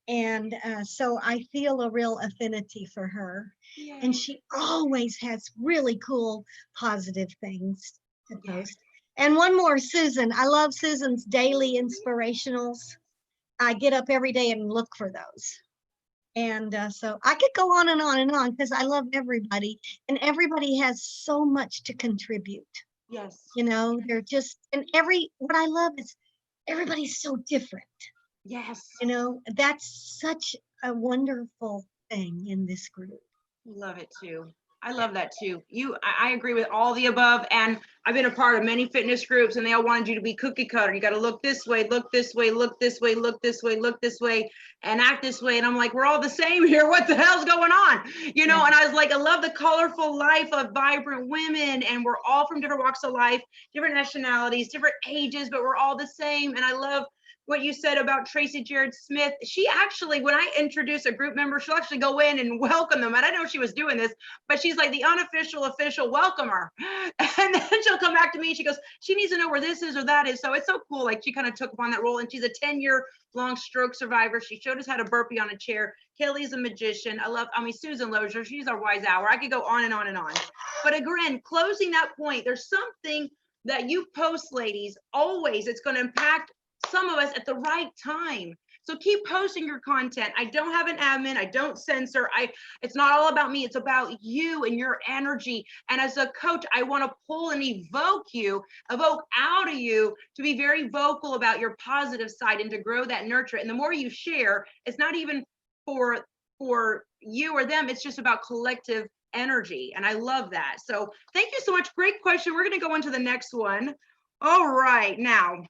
And so I feel a real affinity for her. Yay. And she always has really cool, positive things to post. And one more, Susan. I love Susan's daily inspirationals. I get up every day and look for those. And so I could go on and on and on because I love everybody. And everybody has so much to contribute. Yes. You know, they're just, and what I love is everybody's so different. Yes. You know, that's such a wonderful thing in this group. Love it too. I love that too. I agree with all the above. And I've been a part of many fitness groups and they all wanted you to be cookie cutter. You got to look this way, look this way, look this way, look this way, look this way, and act this way. And I'm like, we're all the same here. What the hell's going on? You know, and I was like, I love the colorful life of vibrant women. And we're all from different walks of life, different nationalities, different ages, but we're all the same. And I love what you said about Tracy Jared Smith. She actually, when I introduce a group member, she'll actually go in and welcome them. And I didn't know she was doing this, but she's like the unofficial official welcomer. And then she'll come back to me and she goes, she needs to know where this is or that is. So it's so cool. Like she kind of took upon that role, and she's a 10-year long stroke survivor. She showed us how to burpee on a chair. Kelly's a magician. Susan Lozier, she's our wise hour. I could go on and on and on. But again, closing that point, there's something that you post, ladies, always, it's going to impact some of us at the right time. So keep posting your content. I don't have an admin. I don't censor. It's not all about me. It's about you and your energy. And as a coach, I want to pull and evoke out of you to be very vocal about your positive side and to grow that nurture. And the more you share, it's not even for you or them. It's just about collective energy. And I love that. So thank you so much. Great question. We're going to go on to the next one. All right. Now,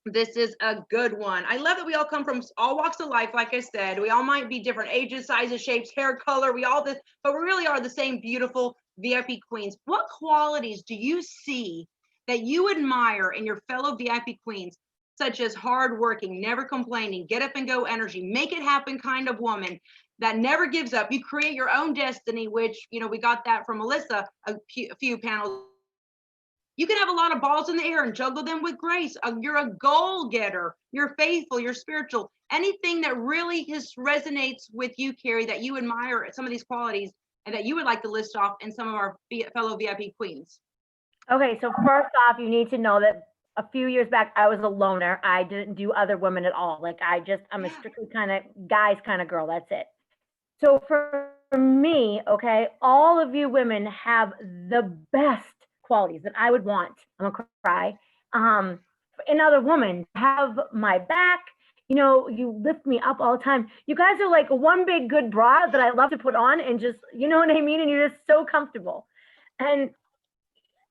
this is a good one. I love that we all come from all walks of life. Like I said, we all might be different ages, sizes, shapes, hair color. But we really are the same beautiful VIP queens. What qualities do you see that you admire in your fellow VIP queens, such as hardworking, never complaining, get up and go energy, make it happen kind of woman that never gives up? You create your own destiny, which, you know, we got that from Melissa a few panels. You can have a lot of balls in the air and juggle them with grace. You're a goal getter. You're faithful. You're spiritual. Anything that really resonates with you, Carie, that you admire some of these qualities and that you would like to list off in some of our fellow VIP queens. Okay, so first off, you need to know that a few years back, I was a loner. I didn't do other women at all. Like I'm a strictly kind of guys kind of girl. That's it. So for me, okay, all of you women have the best qualities that I would want. I'm gonna cry. Another woman, have my back. You know, you lift me up all the time. You guys are like one big good bra that I love to put on and just, you know what I mean? And you're just so comfortable. And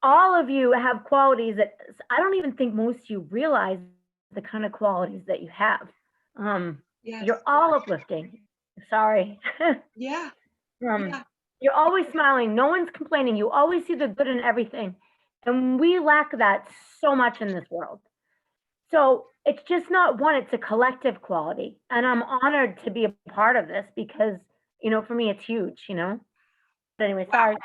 all of you have qualities that I don't even think most of you realize the kind of qualities that you have. Yes. You're all uplifting. Sorry. Yeah. You're always smiling. No one's complaining. You always see the good in everything. And we lack that so much in this world. So it's just not one, it's a collective quality. And I'm honored to be a part of this because, for me, it's huge, But anyway, sorry.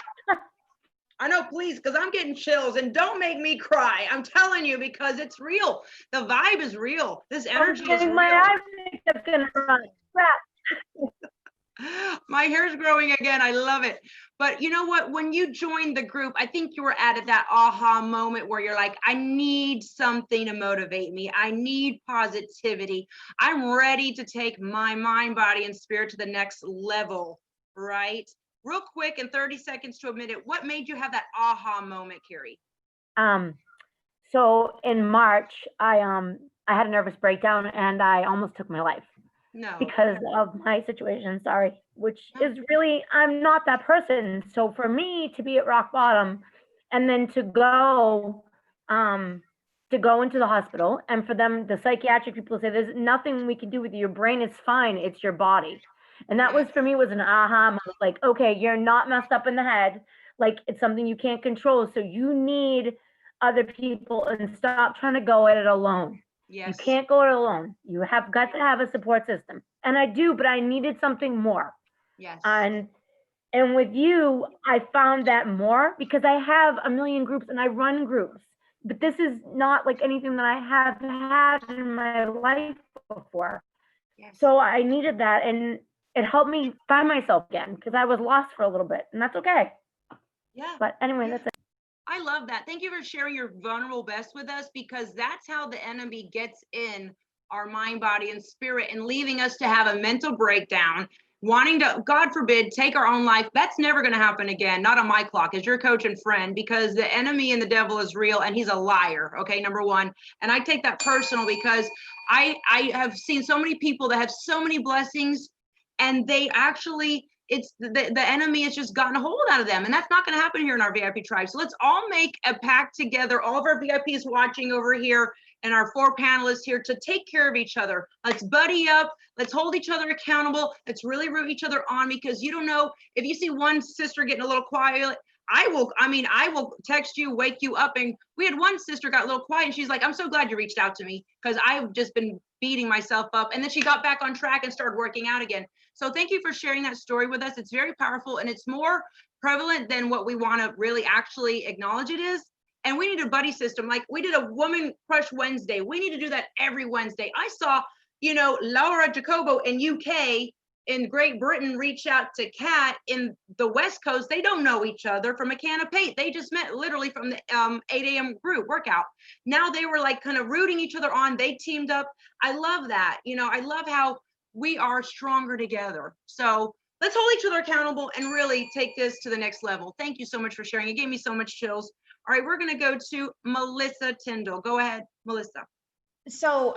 I know, please, because I'm getting chills, and don't make me cry. I'm telling you, because it's real. The vibe is real. This energy is real. My eye makeup's gonna run. Crap. My hair's growing again. I love it. But you know what? When you joined the group, I think you were at that aha moment where you're like, I need something to motivate me. I need positivity. I'm ready to take my mind, body, and spirit to the next level, right? Real quick, in 30 seconds to a minute, what made you have that aha moment, Carie? So in March, I had a nervous breakdown and I almost took my life. No. Because of my situation, sorry, which is really, I'm not that person. So for me to be at rock bottom and then to go into the hospital and for them, the psychiatric people say, there's nothing we can do with you. Your brain is fine. It's your body. And that was, for me, was an aha moment. Like, okay, you're not messed up in the head. Like, it's something you can't control. So you need other people and stop trying to go at it alone. Yes. You can't go it alone. You have got to have a support system. And I do, but I needed something more. Yes. And with you, I found that more because I have a million groups and I run groups. But this is not like anything that I have had in my life before. Yes. So I needed that, and it helped me find myself again because I was lost for a little bit, and that's okay. Yeah. But anyway, that's it. I love that. Thank you for sharing your vulnerable best with us, because that's how the enemy gets in our mind, body, and spirit and leaving us to have a mental breakdown, wanting to, God forbid, take our own life. That's never going to happen again. Not on my clock as your coach and friend, because the enemy and the devil is real and he's a liar. Okay. Number one. And I take that personal because I have seen so many people that have so many blessings and they actually, it's the enemy has just gotten a hold out of them, and that's not going to happen here in our VIP tribe. So let's all make a pact together, all of our VIPs watching over here and our 4 panelists here, to take care of each other. Let's buddy up, let's hold each other accountable, let's really root each other on, because you don't know, if you see one sister getting a little quiet, I will text you, wake you up. And we had one sister got a little quiet and she's like, I'm so glad you reached out to me because I've just been beating myself up. And then she got back on track and started working out again. So thank you for sharing that story with us. It's very powerful and it's more prevalent than what we want to really actually acknowledge it is. And we need a buddy system. Like we did a Woman Crush Wednesday. We need to do that every Wednesday. I saw, Laura Jacobo in UK, in Great Britain, reach out to Kat in the West Coast. They don't know each other from a can of paint. They just met literally from the 8 a.m. group workout. Now they were like kind of rooting each other on. They teamed up. I love that. I love how we are stronger together. So let's hold each other accountable and really take this to the next level. Thank you so much for sharing. It gave me so much chills. All right, we're going to go to Melissa Tindall. Go ahead, Melissa. So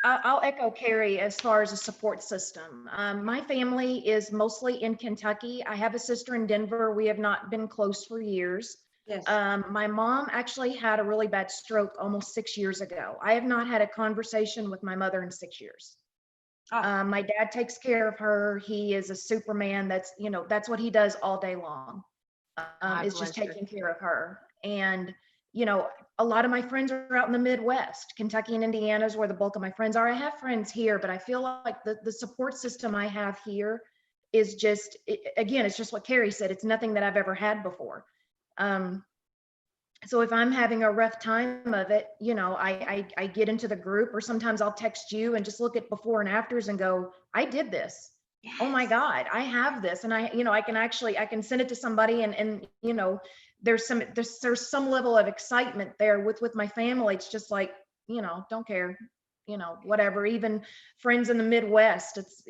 I'll echo Carie as far as a support system. My family is mostly in Kentucky. I have a sister in Denver. We have not been close for years. Yes. My mom actually had a really bad stroke almost 6 years ago. I have not had a conversation with my mother in 6 years. Oh. My dad takes care of her. He is a Superman. That's what he does all day long. Is just taking care of her. And a lot of my friends are out in the Midwest. Kentucky and Indiana is where the bulk of my friends are. I have friends here, but I feel like the support system I have here is just, again, it's just what Carie said. It's nothing that I've ever had before. So if I'm having a rough time of it, I get into the group, or sometimes I'll text you and just look at before and afters and go, I did this. Yes. Oh my God, I have this. And I can send it to somebody and there's some level of excitement there with my family. It's just like, don't care, whatever, even friends in the Midwest, it's,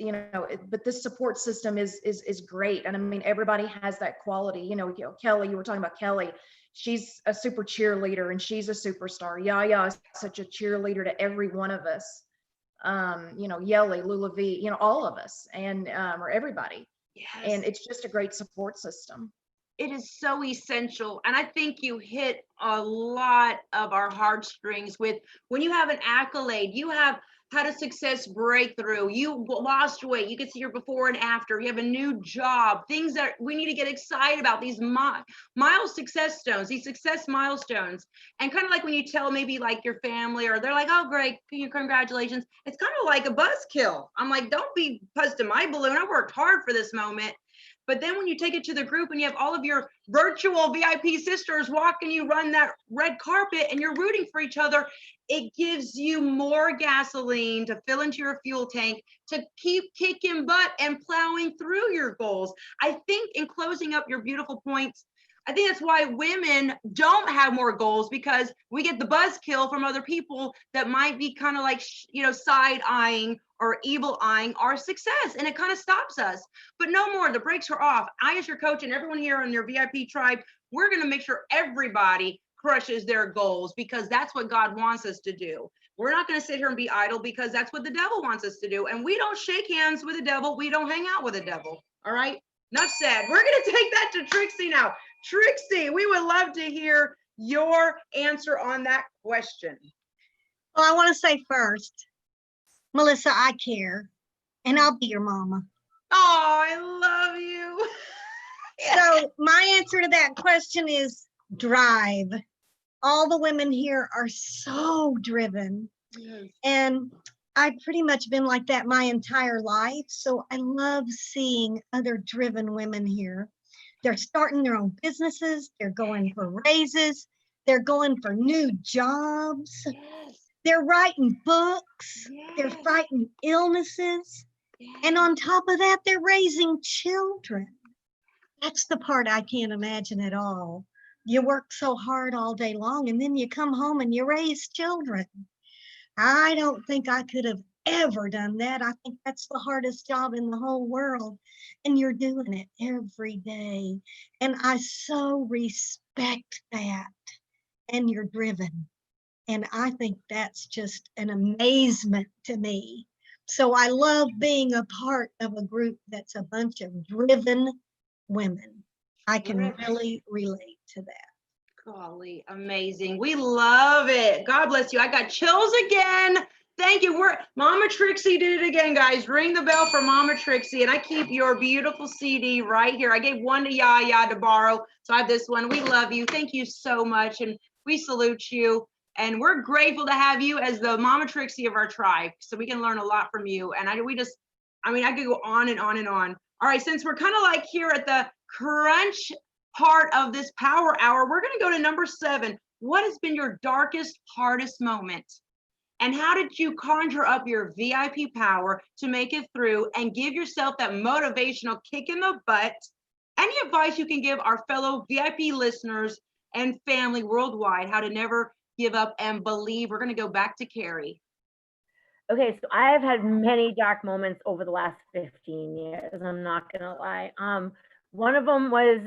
but this support system is great. And I mean, everybody has that quality, Kelly, you were talking about Kelly. She's a super cheerleader and she's a superstar. Yaya is such a cheerleader to every one of us. Yelly, Lula V, all of us, and or everybody. Yes. And it's just a great support system. It is so essential. And I think you hit a lot of our heartstrings with when you have an accolade, you have had a success breakthrough, you lost weight, you can see your before and after, you have a new job, things that we need to get excited about, these success stones, these success milestones. And kind of like when you tell maybe like your family, or they're like, oh great, congratulations, it's kind of like a buzzkill. I'm like, don't be busting my balloon, I worked hard for this moment. But then when you take it to the group and you have all of your virtual VIP sisters walking you run that red carpet and you're rooting for each other, it gives you more gasoline to fill into your fuel tank to keep kicking butt and plowing through your goals. I think in closing up your beautiful points, I think that's why women don't have more goals, because we get the buzzkill from other people that might be kind of like, side-eyeing or evil-eyeing our success, and it kind of stops us. But no more, the brakes are off. I, as your coach, and everyone here on your VIP tribe, we're going to make sure everybody crushes their goals, because that's what God wants us to do. We're not going to sit here and be idle, because that's what the devil wants us to do. And we don't shake hands with the devil. We don't hang out with the devil. All right? Enough said. We're going to take that to Trixie now. Trixie, we would love to hear your answer on that question. Well, I want to say first, Melissa, I care, and I'll be your mama. Oh, I love you. So my answer to that question is drive. All the women here are so driven. Yes. And I've pretty much been like that my entire life. So I love seeing other driven women here. They're starting their own businesses. They're going for raises. They're going for new jobs. Yes. They're writing books. Yes. They're fighting illnesses. Yes. And on top of that, they're raising children. That's the part I can't imagine at all. You work so hard all day long, and then you come home and you raise children. I don't think I could have ever done that. I think that's the hardest job in the whole world. And you're doing it every day. And I so respect that. And you're driven. And I think that's just an amazement to me. So I love being a part of a group that's a bunch of driven women. I can really relate to that. Golly, amazing. We love it. God bless you. I got chills again. Thank you. Mama Trixie did it again, guys. Ring the bell for Mama Trixie. And I keep your beautiful CD right here. I gave one to Yaya to borrow, so I have this one. We love you. Thank you so much. And we salute you. And we're grateful to have you as the Mama Trixie of our tribe, so we can learn a lot from you. And I could go on and on and on. All right, since we're kind of like here at the crunch part of this power hour, we're going to go to number 7. What has been your darkest, hardest moment? And how did you conjure up your VIP power to make it through and give yourself that motivational kick in the butt? Any advice you can give our fellow VIP listeners and family worldwide, how to never give up and believe? We're going to go back to Carie. Okay, so I have had many dark moments over the last 15 years. I'm not going to lie. One of them was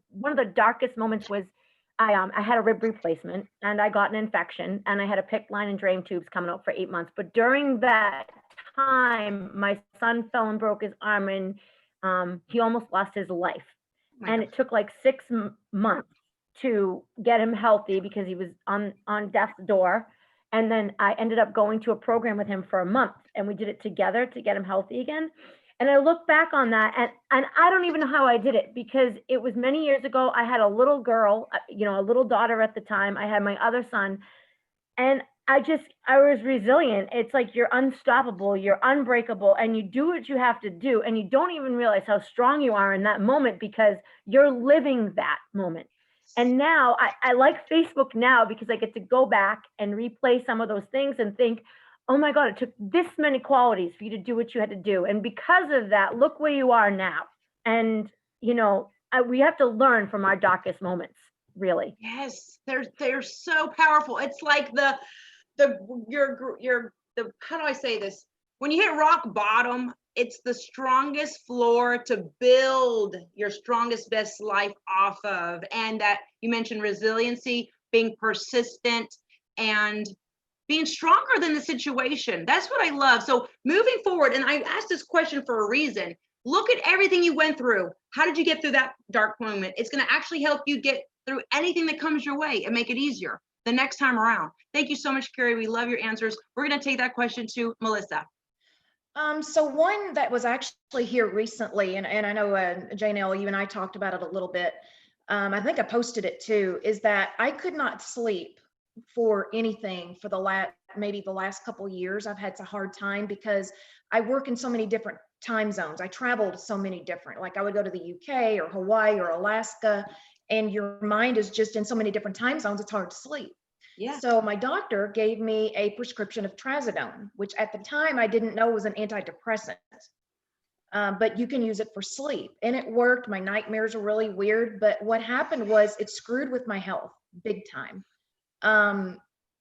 one of the darkest moments was I had a rib replacement and I got an infection and I had a PICC line and drain tubes coming out for 8 months. But during that time, my son fell and broke his arm, and he almost lost his life. And it took like 6 months to get him healthy because he was on death's door. And then I ended up going to a program with him for a month, and we did it together to get him healthy again. And I look back on that, and I don't even know how I did it, because it was many years ago. I had a little girl, a little daughter at the time. I had my other son, and I was resilient. It's like you're unstoppable, you're unbreakable, and you do what you have to do. And you don't even realize how strong you are in that moment because you're living that moment. And now I like Facebook now because I get to go back and replay some of those things and think, oh my God, it took this many qualities for you to do what you had to do. And because of that, look where you are now. And, we have to learn from our darkest moments, really. Yes, they're so powerful. It's like how do I say this? When you hit rock bottom, it's the strongest floor to build your strongest, best life off of. And that you mentioned resiliency, being persistent, and being stronger than the situation. That's what I love. So moving forward, and I asked this question for a reason. Look at everything you went through. How did you get through that dark moment? It's going to actually help you get through anything that comes your way and make it easier. the next time around. Thank you so much, Carie. We love your answers. We're going to take that question to Melissa. So one that was actually here recently, and I know Janelle, you and I talked about it a little bit. I think I posted it too, is that I could not sleep for anything for maybe the last couple years. I've had a hard time because I work in so many different time zones. I traveled so many different, like I would go to the UK or Hawaii or Alaska, and your mind is just in so many different time zones, it's hard to sleep. Yeah. So my doctor gave me a prescription of trazodone, which at the time I didn't know was an antidepressant, but you can use it for sleep. And it worked. My nightmares were really weird, but what happened was it screwed with my health big time.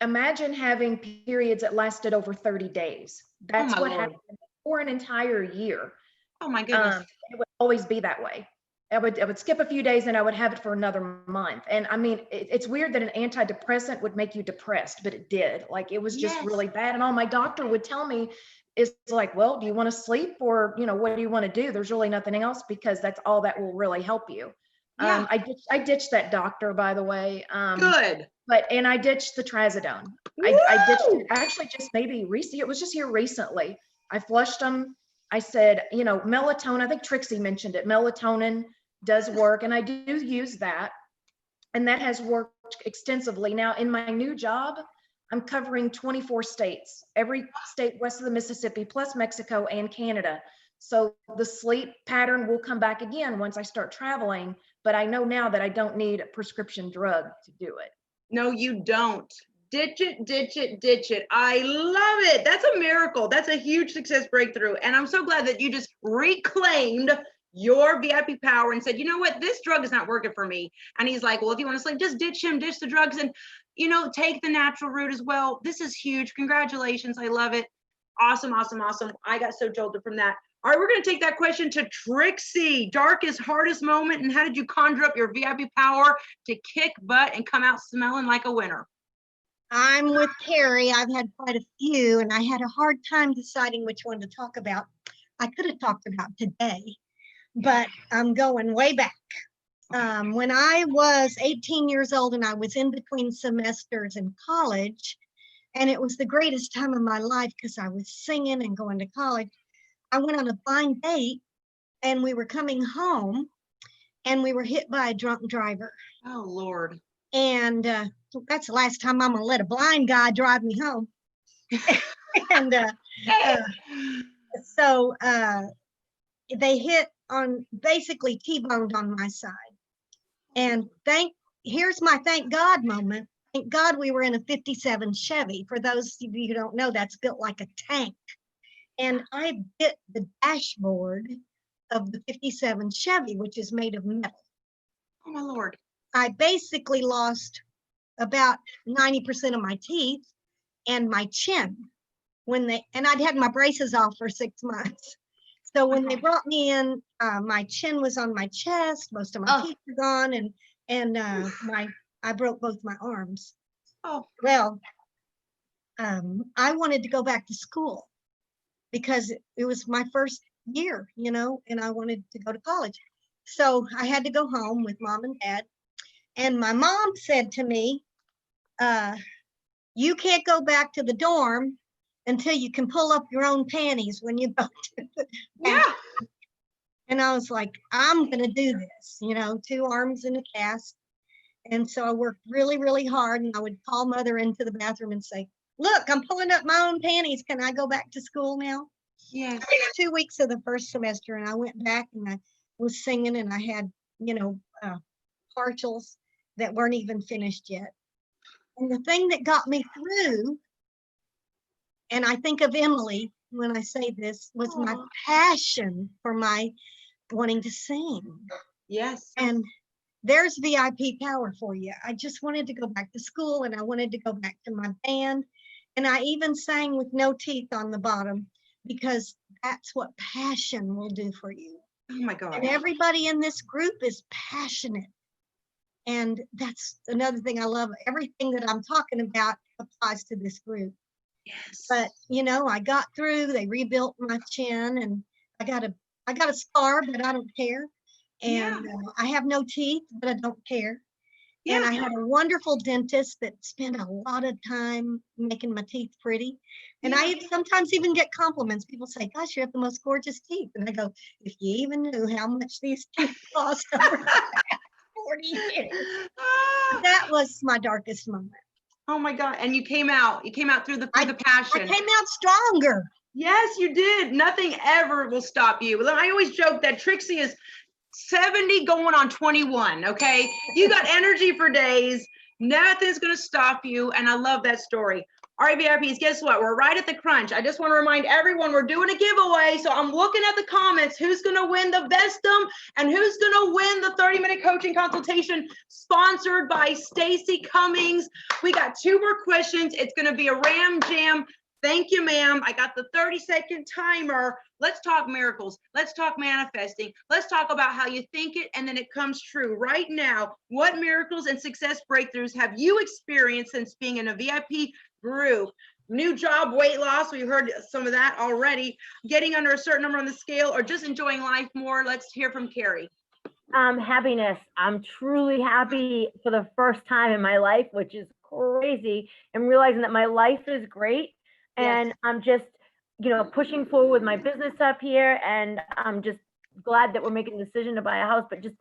Imagine having periods that lasted over 30 days. That's what happened for an entire year. Oh my goodness. It would always be that way. I would skip a few days and I would have it for another month. And I mean, it's weird that an antidepressant would make you depressed, but it did. Like, it was just really bad. And all my doctor would tell me is like, well, do you want to sleep, or, what do you want to do? There's really nothing else, because that's all that will really help you. Yeah. I ditched that doctor, by the way. Good. And I ditched the trazodone. I ditched it actually just maybe recently. It was just here recently. I flushed them. I said, melatonin, I think Trixie mentioned it. Melatonin does work, and I do use that. And that has worked extensively. Now, in my new job, I'm covering 24 states, every state west of the Mississippi, plus Mexico and Canada. So the sleep pattern will come back again once I start traveling, but I know now that I don't need a prescription drug to do it. No, you don't. Ditch it, ditch it, ditch it. I love it. That's a miracle. That's a huge success breakthrough. And I'm so glad that you just reclaimed your VIP power and said, you know what, this drug is not working for me. And he's like, well, if you want to sleep, just ditch him, ditch the drugs, and, take the natural route as well. This is huge. Congratulations. I love it. Awesome, awesome, awesome. I got so jolted from that. All right, we're going to take that question to Trixie. Darkest, hardest moment, and how did you conjure up your VIP power to kick butt and come out smelling like a winner? I'm with Carie. I've had quite a few, and I had a hard time deciding which one to talk about. I could have talked about today, but I'm going way back. When I was 18 years old and I was in between semesters in college, and it was the greatest time of my life because I was singing and going to college, I went on a blind date, and we were coming home, and we were hit by a drunk driver. Oh, Lord. And that's the last time I'm going to let a blind guy drive me home. And so they hit on, basically T-boned on my side. And here's my thank God moment. Thank God we were in a 57 Chevy. For those of you who don't know, that's built like a tank. And I bit the dashboard of the 57 Chevy, which is made of metal. Oh, my Lord. I basically lost about 90% of my teeth and my chin and I'd had my braces off for 6 months. So when they brought me in, my chin was on my chest, most of my teeth were gone, and I broke both my arms. Oh. Well, I wanted to go back to school because it was my first year, and I wanted to go to college. So I had to go home with Mom and Dad. And my mom said to me, you can't go back to the dorm until you can pull up your own panties when you go to the bathroom. And I was like, I'm going to do this, 2 arms in a cast. And so I worked really, really hard, and I would call Mother into the bathroom and say, look, I'm pulling up my own panties. Can I go back to school now? Yeah. 2 weeks of the first semester, and I went back and I was singing, and I had, partials that weren't even finished yet. And the thing that got me through, and I think of Emily when I say this, was my passion for my wanting to sing. Yes. And there's VIP power for you. I just wanted to go back to school, and I wanted to go back to my band. And I even sang with no teeth on the bottom, because that's what passion will do for you. Oh my God. And everybody in this group is passionate. And that's another thing I love. Everything that I'm talking about applies to this group. Yes. But I got through. They rebuilt my chin, and I got a scar, but I don't care. And I have no teeth, but I don't care. And Yeah. I had a wonderful dentist that spent a lot of time making my teeth pretty. And Yeah. I sometimes even get compliments. People say, gosh, you have the most gorgeous teeth. And I go, if you even knew how much these teeth cost over 40 years. Ah, That was my darkest moment. oh my God. And you came out through the I passion. came out stronger. Yes, you did. Nothing ever will stop you. I always joke that Trixie is 70 going on 21. Okay. You got energy for days. Nothing's going to stop you. And I love that story. All right, VIPs, guess what? We're right at the crunch. I just want to remind everyone we're doing a giveaway. So I'm looking at the comments. Who's going to win the Vestum and who's going to win the 30-minute coaching consultation sponsored by Stacy Cummings? We got 2 more questions. It's going to be a ram jam. Thank you, ma'am. I got the 30-second timer. Let's talk miracles. Let's talk manifesting. Let's talk about how you think it and then it comes true. Right now, what miracles and success breakthroughs have you experienced since being in a VIP group? New job, weight loss. We heard some of that already. Getting under a certain number on the scale or just enjoying life more. Let's hear from Carie. Happiness. I'm truly happy for the first time in my life, which is crazy, and realizing that my life is great. And Yes. I'm just, pushing forward with my business up here. And I'm just glad that we're making the decision to buy a house, but just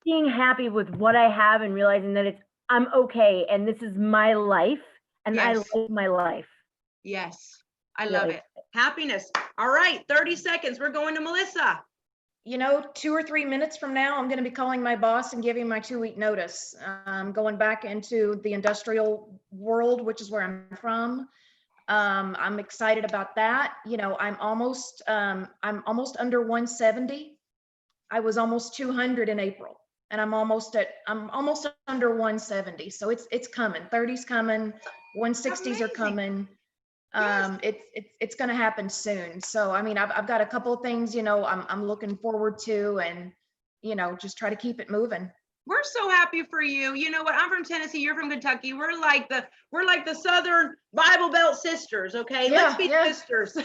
being happy with what I have and realizing that I'm okay. And this is my life and I Yes. love my life. Yes, I love Really. it. Happiness. All right, 30 seconds. We're going to Melissa. 2 or 3 minutes from now, I'm going to be calling my boss and giving my 2-week notice. Going back into the industrial world, which is where I'm from. I'm excited about that. I'm almost under 170. I was almost 200 in April, and I'm almost under 170. So it's coming. 30's coming. 160s are coming. Yes. It's going to happen soon. So I've got a couple of things I'm looking forward to, and just try to keep it moving. We're so happy for you. You know what? I'm from Tennessee. You're from Kentucky. We're like the Southern Bible Belt sisters. Okay, Yeah, let's be yeah. sisters.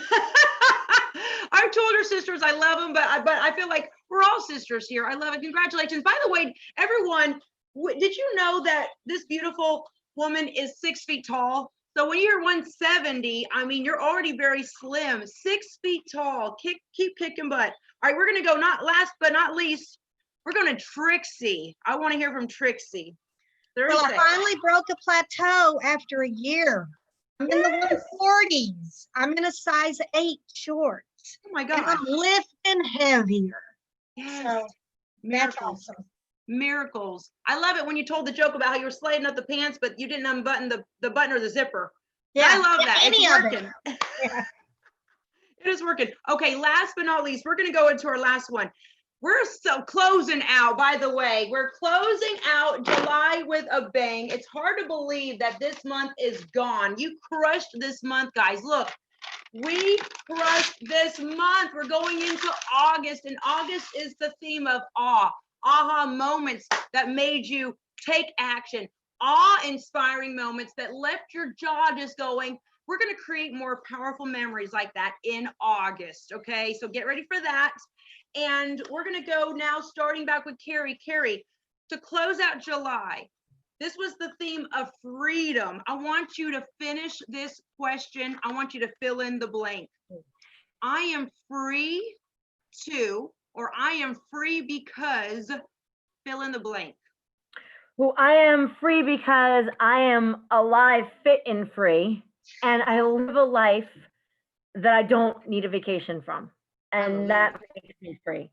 I've told her sisters I love them, but I feel like we're all sisters here. I love it. Congratulations. By the way, everyone, did you know that this beautiful woman is 6 feet tall? So when you're 170, you're already very slim. 6 feet tall. Keep kicking butt. All right, we're gonna go. Not last but not least. We're going to Trixie. I want to hear from Trixie. Well, I finally broke a plateau after a year. I'm in the 140s. I'm in a size 8 shorts. Oh my And God. I'm lifting heavier. Yes. So that's Miracles. awesome. Miracles. I love it when you told the joke about how you were sliding up the pants, but you didn't unbutton the button or the zipper. Yeah, I love that. any It's of working. it. Yeah. It is working. Okay, last but not least, we're going to go into our last one. We're so closing out, by the way. We're closing out July with a bang. It's hard to believe that this month is gone. You crushed this month, guys. Look, we crushed this month. We're going into August, and August is the theme of awe. Aha moments that made you take action. Awe-inspiring moments that left your jaw just going. We're going to create more powerful memories like that in August, okay? So get ready for that. And we're going to go now, starting back with Carie. Carie, to close out July, this was the theme of freedom. I want you to finish this question. I want you to fill in the blank. I am free to, or I am free because, fill in the blank. Well, I am free because I am alive, fit, and free. And I live a life that I don't need a vacation from. And that makes me free.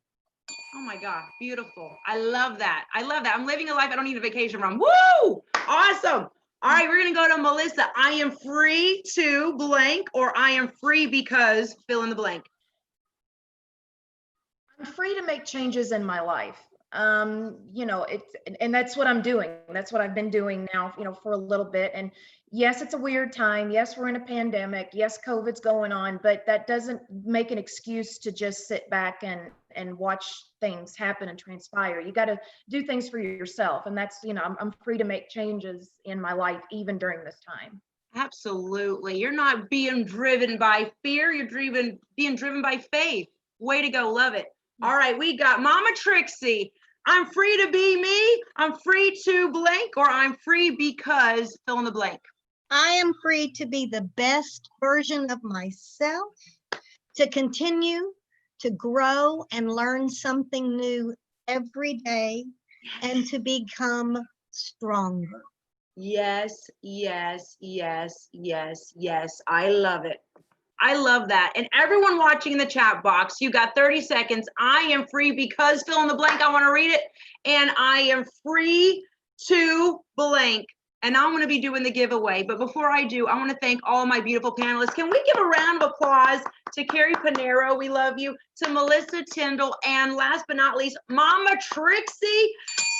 Oh my God, beautiful. I love that. I love that. I'm living a life I don't need a vacation from. Woo! Awesome. All right, we're going to go to Melissa. I am free to blank, or I am free because, fill in the blank. I'm free to make changes in my life. And that's what I'm doing. That's what I've been doing now, for a little bit. And yes, it's a weird time. Yes, we're in a pandemic. Yes, COVID's going on, but that doesn't make an excuse to just sit back and watch things happen and transpire. You got to do things for yourself. And that's, I'm free to make changes in my life, even during this time. Absolutely. You're not being driven by fear. You're being driven by faith. Way to go. Love it. All right, we got Mama Trixie. I'm free to be me. I'm free to blank, or I'm free because fill in the blank. I am free to be the best version of myself, to continue to grow and learn something new every day, and to become stronger. Yes, yes, yes, yes, yes. I love it. I love that. And everyone watching in the chat box, you got 30 seconds. I am free because fill in the blank. I want to read it. And I am free to blank. And I'm going to be doing the giveaway. But before I do, I want to thank all my beautiful panelists. Can we give a round of applause to Carie Pinheiro? We love you. To Melissa Tindall. And last but not least, Mama Trixie,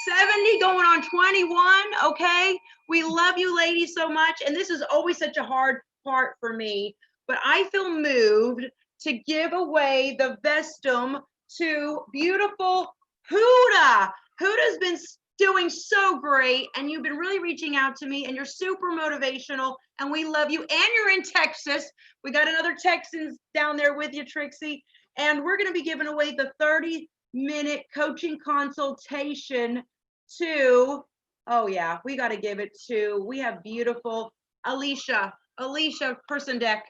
70 going on 21. Okay. We love you ladies so much. And this is always such a hard part for me. But I feel moved to give away the Vestum to beautiful Huda. Huda's been doing so great, and you've been really reaching out to me, and you're super motivational, and we love you. And you're in Texas. We got another Texans down there with you, Trixie. And we're going to be giving away the 30-minute coaching consultation to, oh yeah, we got to give it to, we have beautiful Alicia Persendek,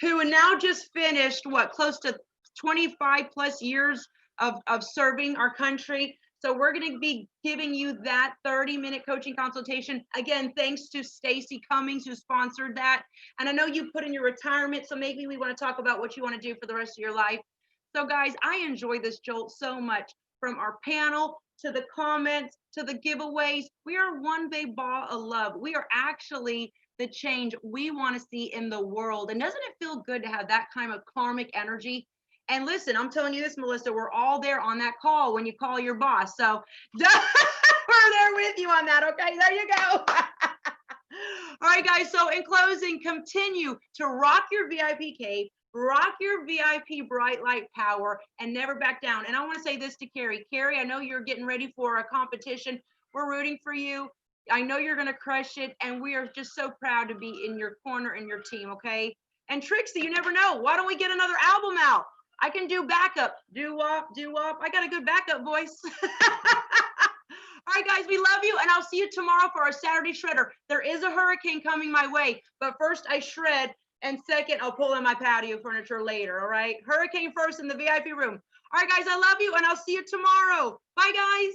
who now just finished what, close to 25 plus years of serving our country. So we're going to be giving you that 30-minute coaching consultation. Again, thanks to Stacy Cummings, who sponsored that. And I know you put in your retirement, so maybe we want to talk about what you want to do for the rest of your life. So guys, I enjoy this jolt so much, from our panel to the comments to the giveaways. We are one big ball of love. We are actually the change we want to see in the world. And doesn't it feel good to have that kind of karmic energy? And listen, I'm telling you this, Melissa, we're all there on that call when you call your boss. So we're there with you on that. Okay, there you go. All right, guys. So in closing, continue to rock your VIP cave, rock your VIP bright light power, and never back down. And I want to say this to Carie. Carie, I know you're getting ready for a competition. We're rooting for you. I know you're going to crush it, and we are just so proud to be in your corner and your team, okay? And Trixie, you never know. Why don't we get another album out? I can do backup. Do-wop, do-wop. I got a good backup voice. All right, guys, we love you, and I'll see you tomorrow for our Saturday Shredder. There is a hurricane coming my way, but first I shred, and second, I'll pull in my patio furniture later, all right? Hurricane first in the VIP room. All right, guys, I love you, and I'll see you tomorrow. Bye, guys.